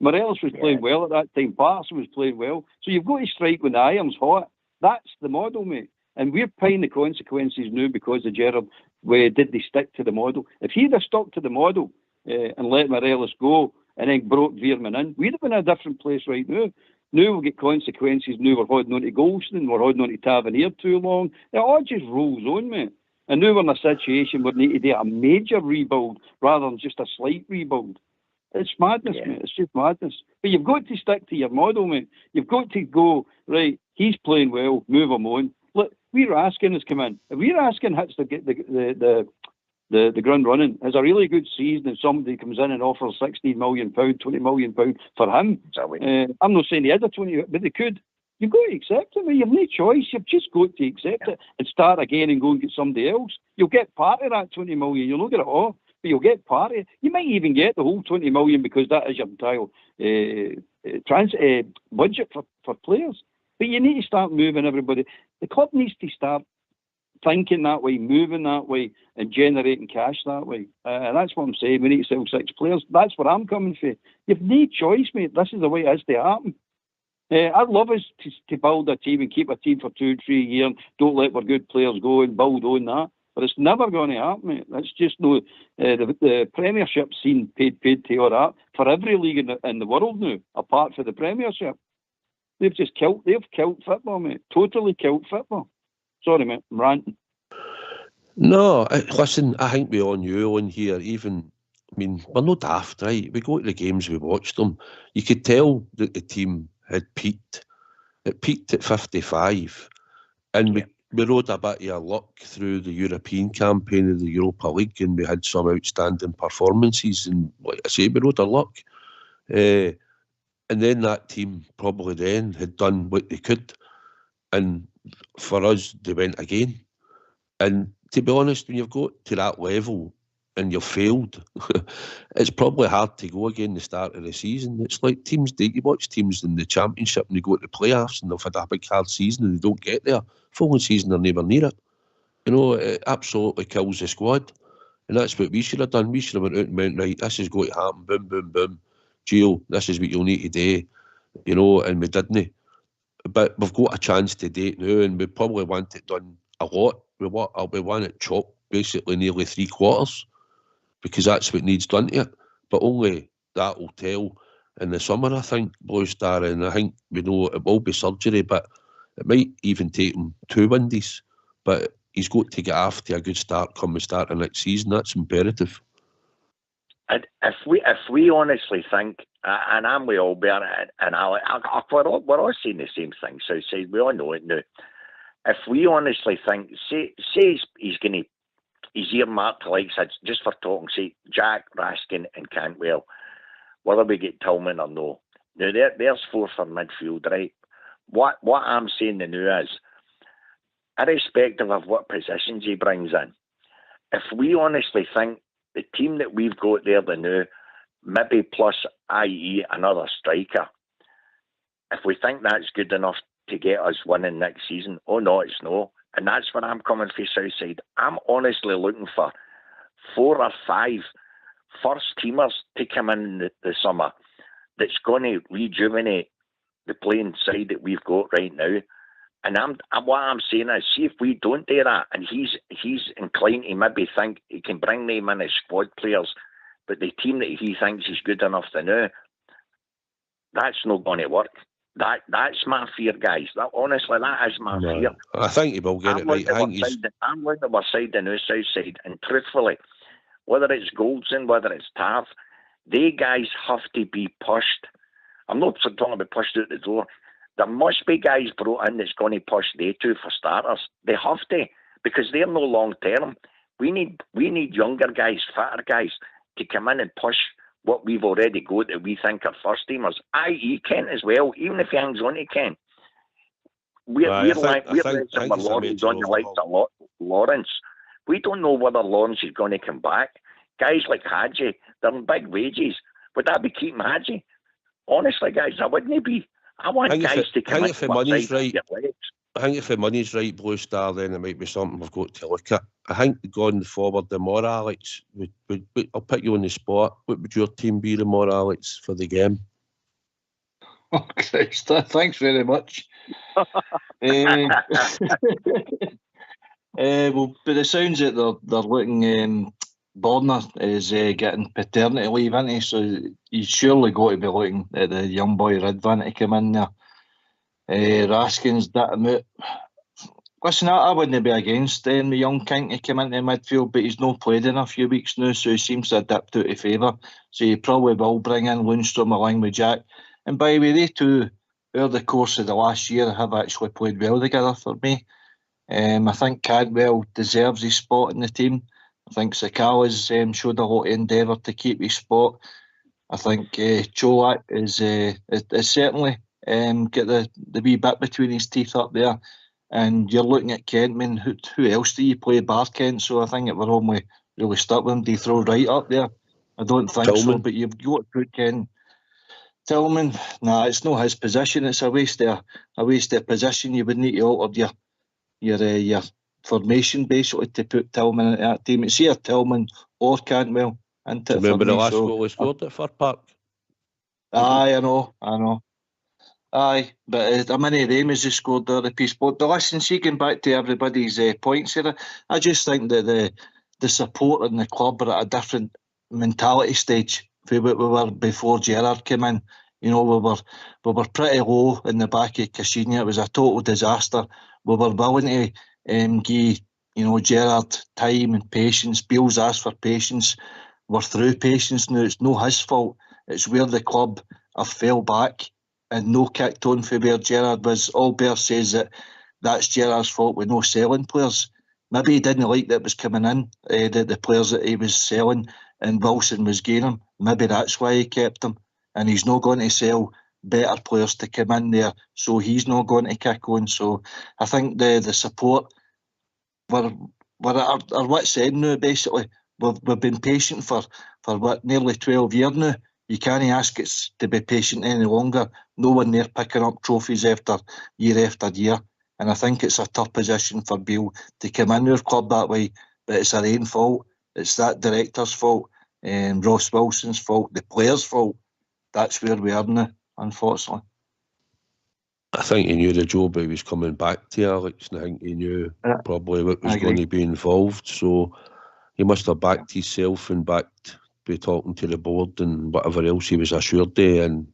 Morelos was playing well at that time. Patterson was playing well. So you've got to strike when the iron's hot. That's the model, mate. And we're paying the consequences now because the Gerrard did they stick to the model. If he'd have stuck to the model and let Morelos go and then brought Veerman in, we'd have been in a different place right now. Now we'll get consequences. Now we're holding on to Golston, we're holding on to Tavernier too long. It all just rolls on, mate. And now we're in a situation where we need to do a major rebuild rather than just a slight rebuild. It's madness, mate. It's just madness. But you've got to stick to your model, mate. You've got to go, right, he's playing well, move him on. Look, Weir Askin has come in. If Weir Askin hits the ground running, has a really good season, and somebody comes in and offers £16 million, £20 million for him, I'm not saying he had a 20, but they could. You've got to accept it, mate. You've no choice. You've just got to accept it and start again and go and get somebody else. You'll get part of that 20 million. You'll not get it all, but you'll get part of it. You might even get the whole 20 million because that is your entire budget for players. But you need to start moving everybody. The club needs to start thinking that way, moving that way, and generating cash that way. And that's what I'm saying. We need to sell 6 players. That's where I'm coming from. You've no choice, mate. This is the way it has to happen. I'd love us to build a team and keep a team for 2 or 3 years. Don't let our good players go and build on that. But it's never going to happen, mate. That's just no. The Premiership scene paid to all that for every league in the world now, apart from the Premiership. They've killed football, mate. Totally killed football. Sorry, mate. I'm ranting. No, listen, I think we all knew on here, even mean, we're no daft, right? We go to the games, we watched them. You could tell that the team had peaked. It peaked at 55, and we rode a bit of luck through the European campaign of the Europa League, and we had some outstanding performances, and like I say, we rode our luck. And then that team probably then had done what they could, and for us, they went again. And to be honest, when you've got to that level and you've failed, it's probably hard to go again the start of the season. It's like teams, you watch teams in the Championship and they go to the playoffs and they've had a big hard season and they don't get there. Following season, they're never near it. You know, it absolutely kills the squad. And that's what we should have done. We should have went out and went, right, this is going to happen, boom, boom, boom. Gio, this is what you'll need to do. You know, and we didn't. But we've got a chance to do it now, and we probably want it done a lot. We want it chopped basically nearly 3/4, because that's what needs done to it. But only that will tell in the summer, I think, Blue Star. And I think we know it will be surgery, but it might even take him 2 windies. But he's got to get off to a good start come the start of next season. That's imperative. And if we honestly think, and I'm with Albert and Alec, we're all saying the same thing. So we all know it now. If we honestly think, say he's earmarked, like I said, just for talking, say Jack, Raskin and Cantwell, whether we get Tillman or no. Now there's 4 for midfield, right? What I'm saying now is, irrespective of what positions he brings in, if we honestly think the team that we've got there now, maybe plus i.e. another striker, if we think that's good enough to get us winning next season, oh no, it's no. And that's where I'm coming from Southside. I'm honestly looking for 4 or 5 first teamers to come in the summer that's going to rejuvenate the playing side that we've got right now. And what I'm saying is, see if we don't do that, and he's inclined to maybe think he can bring them in as squad players, but the team that he thinks is good enough to know, that's not going to work. That's my fear, guys. Honestly, that is my fear. I think he will get it right. I'm looking at our side and our south side, and truthfully, whether it's Goldson, whether it's Tav, they guys have to be pushed. I'm not talking about pushed out the door. There must be guys brought in that's going to push they two for starters. They have to, because they're no long term. We need younger guys, fatter guys to come in and push what we've already got that we think are first teamers, i.e. Kent as well, even if he hangs on to Kent. We're like Lawrence on the likes of Lawrence. We don't know whether Lawrence is going to come back. Guys like Hadji, they're on big wages. Would that be keeping Hadji? Honestly, guys, that wouldn't be. I want guys to come in. I think if the money's right, Blue Star, then it might be something we've got to look at. I think going forward, the more, Alex, I'll put you on the spot. What would your team be, the more, Alex, for the game? Oh, Christ, thanks very much. Well, by the sounds of it, they're looking. Borna is getting paternity leave, isn't he? So he's surely got to be looking at the young boy Ridvan to come in there. Raskin's that him out. Listen, I wouldn't be against the young king to come into midfield, but he's not played in a few weeks now, so he seems to adapt out of favour. So you probably will bring in Lundstrom along with Jack. And by the way, they two, over the course of the last year, have actually played well together for me. I think Cantwell deserves his spot in the team. I think Sakala's showed a lot of endeavour to keep his spot. I think Cholak is certainly get the wee bit between his teeth up there. And you're looking at Kentman. Who else do you play? Bar Kent. So I think it were only really stuck with him. Do you throw right up there? I don't think Tillman. So, but you've got to put Ken. Tillman, nah, it's not his position. It's a waste of position. You would need to alter your formation basically to put Tillman into that team. It's either Tillman or Cantwell into it. Remember the last goal he scored at Fir Park? Aye, I know. Aye, but many of them has just scored the other piece. But listen, see, going back to everybody's points here, I just think that the support in the club are at a different mentality stage from what we were before Gerrard came in. You know, we were pretty low in the back of Caixinha. It was a total disaster. We were willing to give Gerrard time and patience. Beale's asked for patience. we're through patience now. It's no his fault. It's where the club have fell back and no kicked on for where Gerrard was. All Bear says that's Gerrard's fault with no selling players. Maybe he didn't like that was coming in, the players that he was selling, and Wilson was gaining. Maybe that's why he kept them. And he's not going to sell better players to come in there, so he's not going to kick on. So I think the support, we're at our wit's end now, basically. We've been patient for what, nearly 12 years now. You can't ask us to be patient any longer. No one there picking up trophies after year. And I think it's a tough position for Beale to come into the club that way. But it's our own fault. It's that director's fault, and Ross Wilson's fault, the players' fault. That's where we are now, unfortunately. I think he knew the job he was coming back to, Alex, and I think he knew probably what was going to be involved. So he must have backed himself and backed by talking to the board and whatever else he was assured of. And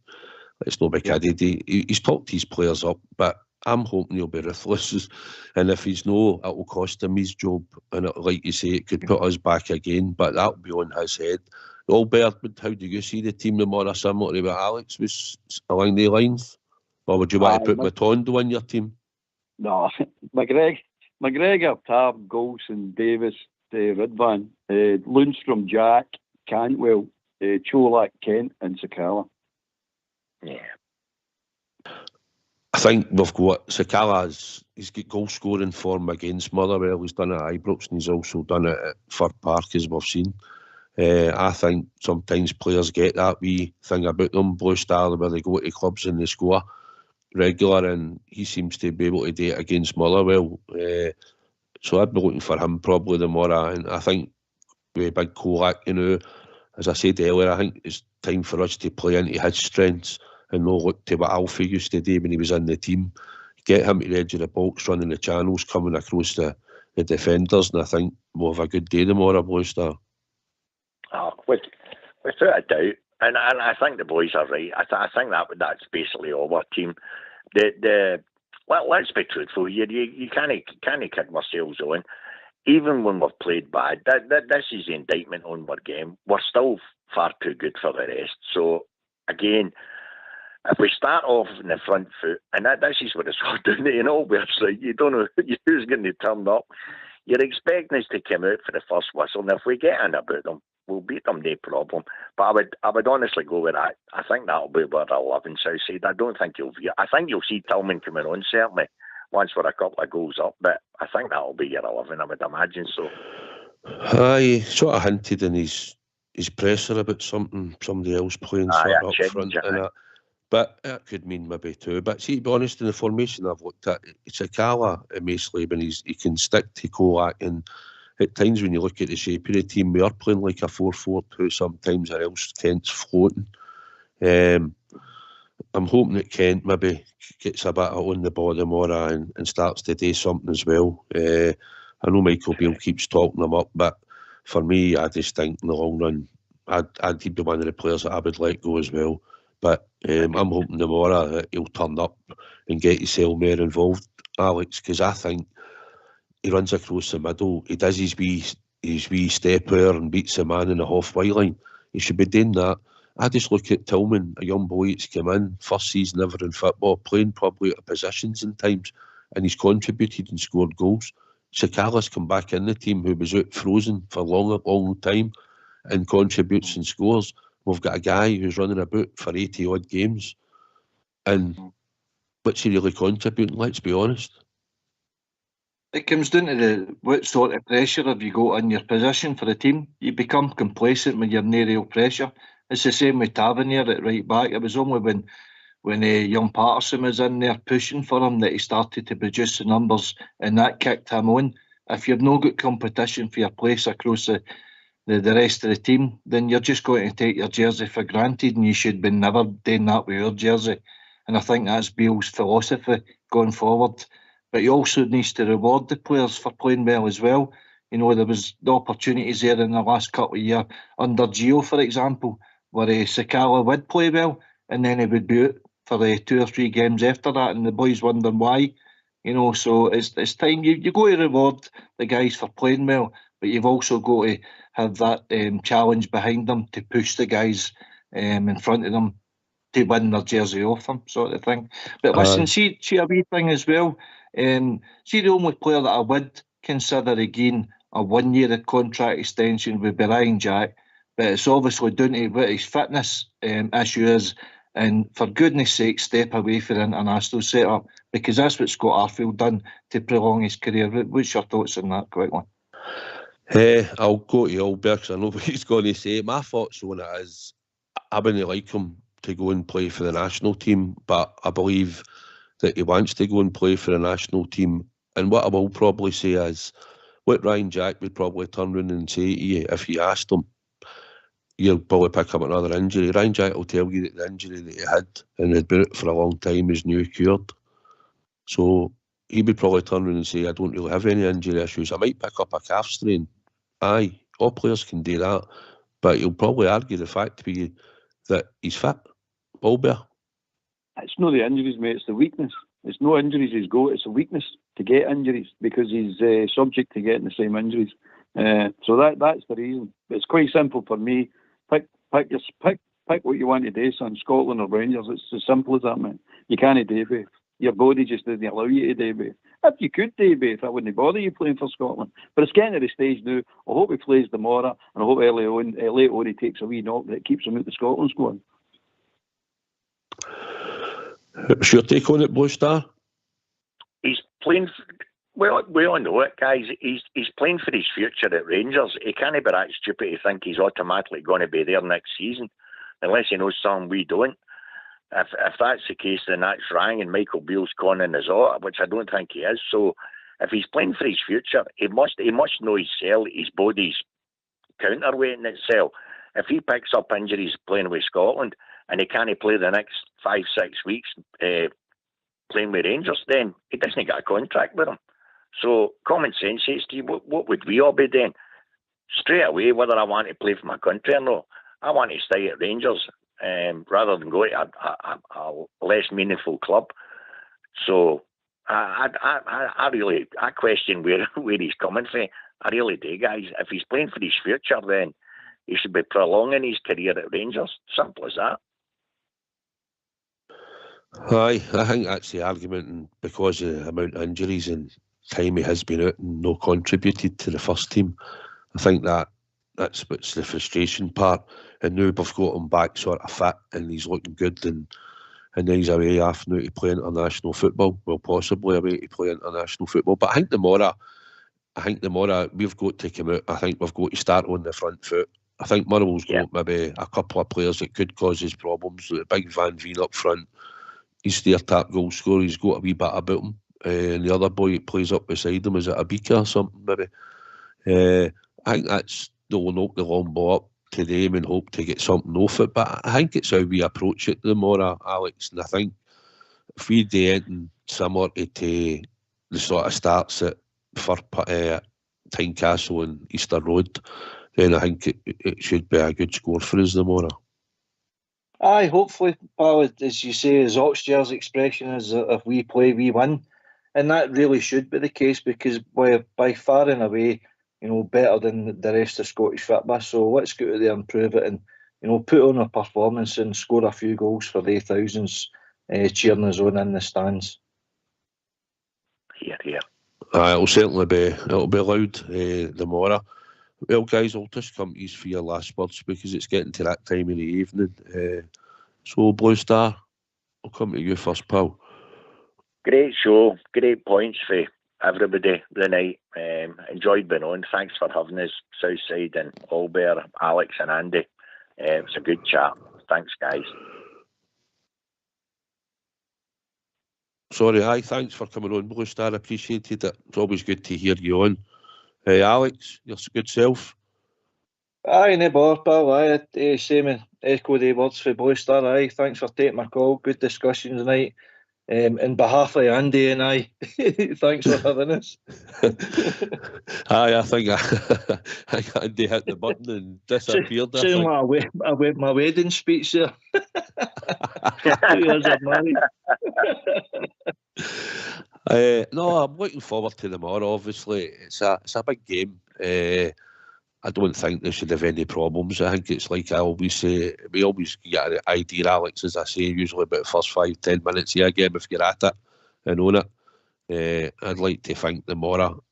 let's not be kidded. He's talked his players up, but I'm hoping he'll be ruthless. And if he's no, it'll cost him his job. And like you say, it could put us back again, but that'll be on his head. Albert, how do you see the team tomorrow? Similar to what Alex was along the lines? Or would you want to put Matondo in your team? No, McGregor, Tab, Golson, Davis, Ridvan, Lundstrom, Jack, Cantwell, Cholak, Kent and Sakala. Yeah. I think we've got Sakala. He's got goal scoring form against Motherwell. He's done it at Ibrox and he's also done it at Fir Park, as we've seen. I think sometimes players get that wee thing about them, Blue Star, where they go to clubs and they score regular, and he seems to be able to do it against Motherwell. So I'd be looking for him probably tomorrow. And I think with Big Kolak, as I said earlier, I think it's time for us to play into his strengths and not look to what Alfie used to do when he was in the team. Get him to the edge of the box, running the channels, coming across the defenders, and I think we'll have a good day tomorrow, Blue Star. Oh, without a doubt. And I think the boys are right. I think that's basically all our team. Let's be truthful here. You can't kid ourselves on. Even when we've played bad, this is the indictment on our game. We're still far too good for the rest. So again, if we start off in the front foot, and this is what it's all doing, where it's like you don't know who's going to turn up. You're expecting us to come out for the first whistle, and if we get in about them, we'll beat them, no problem. But I would honestly go with that. I think that'll be about 11 Southside. I don't think I think you'll see Tillman coming on, certainly, once we're a couple of goals up. But I think that'll be your 11, I would imagine so. He sort of hinted in his presser about somebody else playing sort of up front. But that could mean maybe two. But see, to be honest, in the formation I've looked at, it's Sakala mostly when he can stick to Kolak, and at times when you look at the shape of the team, we are playing like a 4-4-2 sometimes, or else Kent's floating. I'm hoping that Kent maybe gets a bit on the ball tomorrow and starts to do something as well. I know Michael Beale keeps talking him up, but for me, I just think in the long run, I'd be one of the players that I would let go as well. But I'm hoping tomorrow that he'll turn up and get himself more involved, Alex, because I think he runs across the middle. He does his wee step out and beats the man in the halfway line. He should be doing that. I just look at Tillman, a young boy that's come in, first season ever in football, playing probably out of positions in times, and he's contributed and scored goals. Sakala's come back in the team, who was out frozen for a long time, and contributes and scores. We've got a guy who's running about for 80 odd games, and what's he really contributing? Let's be honest. It comes down to what sort of pressure have you got in your position for the team. You become complacent when you're near real pressure. It's the same with Tavernier at right back. It was only when young Patterson was in there pushing for him that he started to produce the numbers, and that kicked him on. If you've no good competition for your place across the rest of the team, then you're just going to take your jersey for granted, and you should be never doing that with your jersey. And I think that's Beale's philosophy going forward. But he also needs to reward the players for playing well as well. There was the opportunities there in the last couple of years under Gio, for example, where Sakala would play well, and then he would be out for 2 or 3 games after that, and the boys wondering why. So it's time you go to reward the guys for playing well, but you've also got to have that challenge behind them to push the guys in front of them to win their jersey off them, sort of thing. But listen, see a wee thing as well. See, the only player that I would consider again a 1 year contract extension would be Ryan Jack, but it's obviously down to what his fitness issue is. And for goodness sake, step away from the international setup, because that's what Scott Arfield done to prolong his career. What's your thoughts on that, quick one? I'll go to Albert because I know what he's going to say. My thoughts on it is I wouldn't like him to go and play for the national team, but I believe that he wants to go and play for the national team. And what I will probably say is what Ryan Jack would probably turn around and say to you if you asked him, you'll probably pick up another injury. Ryan Jack will tell you that the injury that he had and had been out for a long time is new cured. So he would probably turn around and say, I don't really have any injury issues. I might pick up a calf strain. Aye, all players can do that. But he'll probably argue the fact to you that he's fit. Albert? It's not the injuries, mate. It's the weakness. It's no injuries he's got. It's a weakness to get injuries because he's subject to getting the same injuries. So that's the reason. It's quite simple for me. Pick what you want to do, son. Scotland or Rangers. It's as simple as that, man. You can't do both. Your body just doesn't allow you to do both. If you could do both, I wouldn't bother you playing for Scotland. But it's getting to the stage now. I hope he plays tomorrow, and I hope late on he takes a wee knock that keeps him out the Scotland squad. What's your take on it, Blue Star? He's playing. Well, we all know it, guys. He's playing for his future at Rangers. He can't be that stupid to think he's automatically going to be there next season, unless he knows something we don't. If that's the case, then that's wrong, and Michael Beale's gone in his order, which I don't think he is. So, if he's playing for his future, he must know his body's counterweight in itself. If he picks up injuries playing with Scotland and he can't play the next 5-6 weeks playing with Rangers, then he doesn't get a contract with them. So common sense says to you, what would we all be doing? Straight away, whether I want to play for my country or not, I want to stay at Rangers rather than go to a less meaningful club. So I question where he's coming from. I really do, guys. If he's playing for his future, then he should be prolonging his career at Rangers. Simple as that. Aye, I think that's the argument, and because of the amount of injuries and time he has been out and no contributed to the first team, I think that's what's the frustration part. And now we've got him back sort of fit and he's looking good, and then he's away after now to play international football. Well, possibly away to play international football. But I think tomorrow we've got to come out. I think we've got to start on the front foot. I think Murrell's got maybe a couple of players that could cause us problems. Like big Van Veen up front, he's their top goal scorer. He's got a wee bit about him. And the other boy that plays up beside him, is it Abika or something maybe? I think they'll knock the long ball up to them and hope to get something off it. But I think it's how we approach it tomorrow, Alex. And I think if we do anything similar to the sort of starts at Tynecastle and Easter Road, then I think it should be a good score for us tomorrow. Aye, hopefully, pal, as you say, as Oxjar's expression is, if we play, we win. And that really should be the case, because we're by far and away, better than the rest of Scottish football. So let's go out there and prove it, and put on a performance and score a few goals for the thousands cheering us on in the stands. Here. It'll certainly be loud tomorrow. Well, guys, I'll just come to you for your last words, because it's getting to that time of the evening. So, Blue Star, I'll come to you first, pal. Great show, great points for everybody the night. Enjoyed being on. Thanks for having us, Southside and Albert, Alex and Andy. It was a good chat. Thanks, guys. Sorry, aye, thanks for coming on, Blue Star. Appreciated it. It's always good to hear you on. Alex, your good self. Aye, no bother, pal. Aye, same echo the words for Blue Star. Aye, thanks for taking my call. Good discussion tonight. In behalf of Andy and I, thanks for having us. Aye, I think Andy hit the button and disappeared. Sound like my wedding speech there. 2 years of married. No, I'm looking forward to tomorrow. Obviously, it's a big game. I I don't think they should have any problems. I think it's like I always say, we always get an idea, Alex, as I say, usually about the first 5-10 minutes of a game if you're at it and own it. I'd like to think tomorrow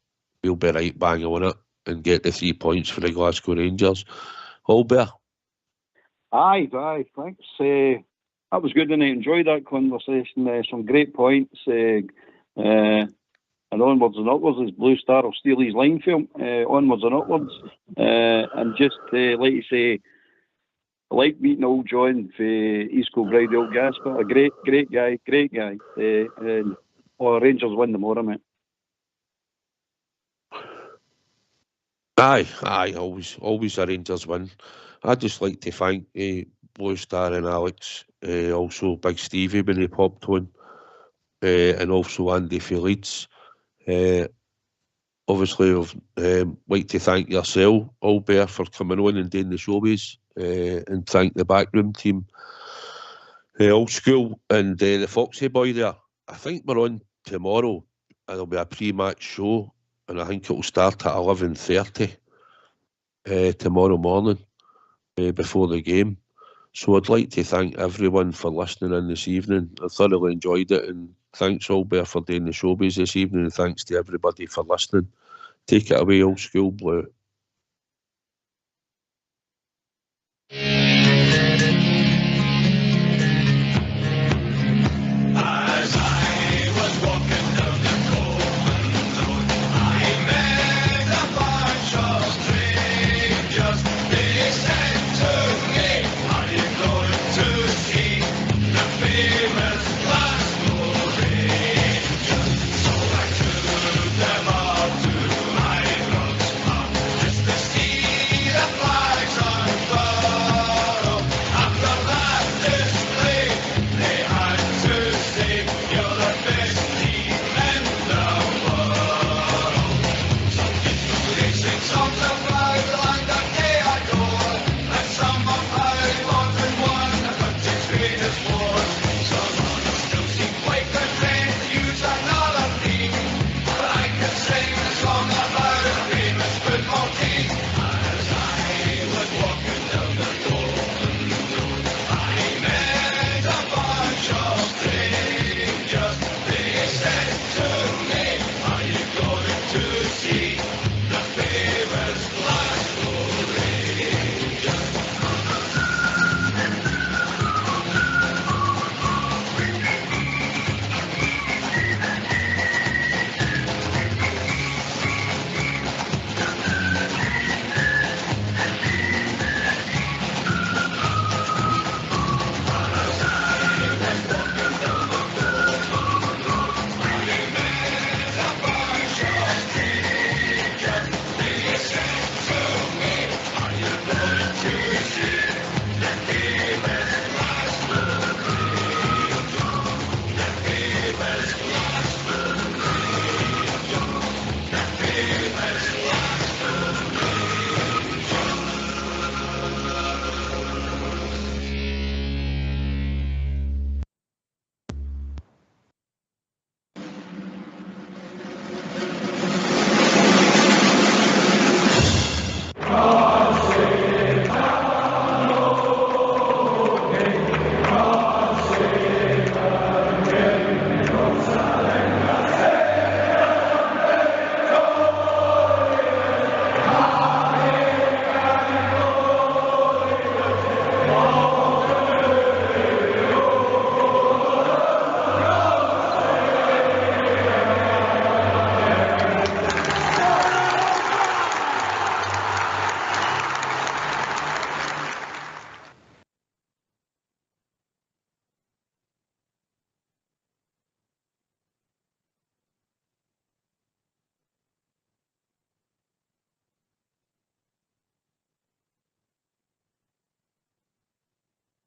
we'll be right bang on it and get the 3 points for the Glasgow Rangers. Holbear? Aye, thanks. That was good, and I enjoyed that conversation. Some great points. And onwards and upwards, as Blue Star will steal his line film. Onwards and upwards. And just like you say, I like meeting old John for East Kilbride, old Gasper. A great guy. And Rangers win tomorrow, mate. Aye, always a Rangers win. I'd just like to thank Blue Star and Alex, also Big Stevie when he popped on, and also Andy for Leeds. Obviously, I'd like to thank yourself, Albert, for coming on and doing the showbiz, and thank the backroom team, Old School, and the Foxy boy there. I think we're on tomorrow, and there'll be a pre-match show, and I think it'll start at 11:30 tomorrow morning before the game. So I'd like to thank everyone for listening in this evening. I thoroughly enjoyed it, and thanks Albert for doing the showbiz this evening, and thanks to everybody for listening. Take it away, Old School Blue.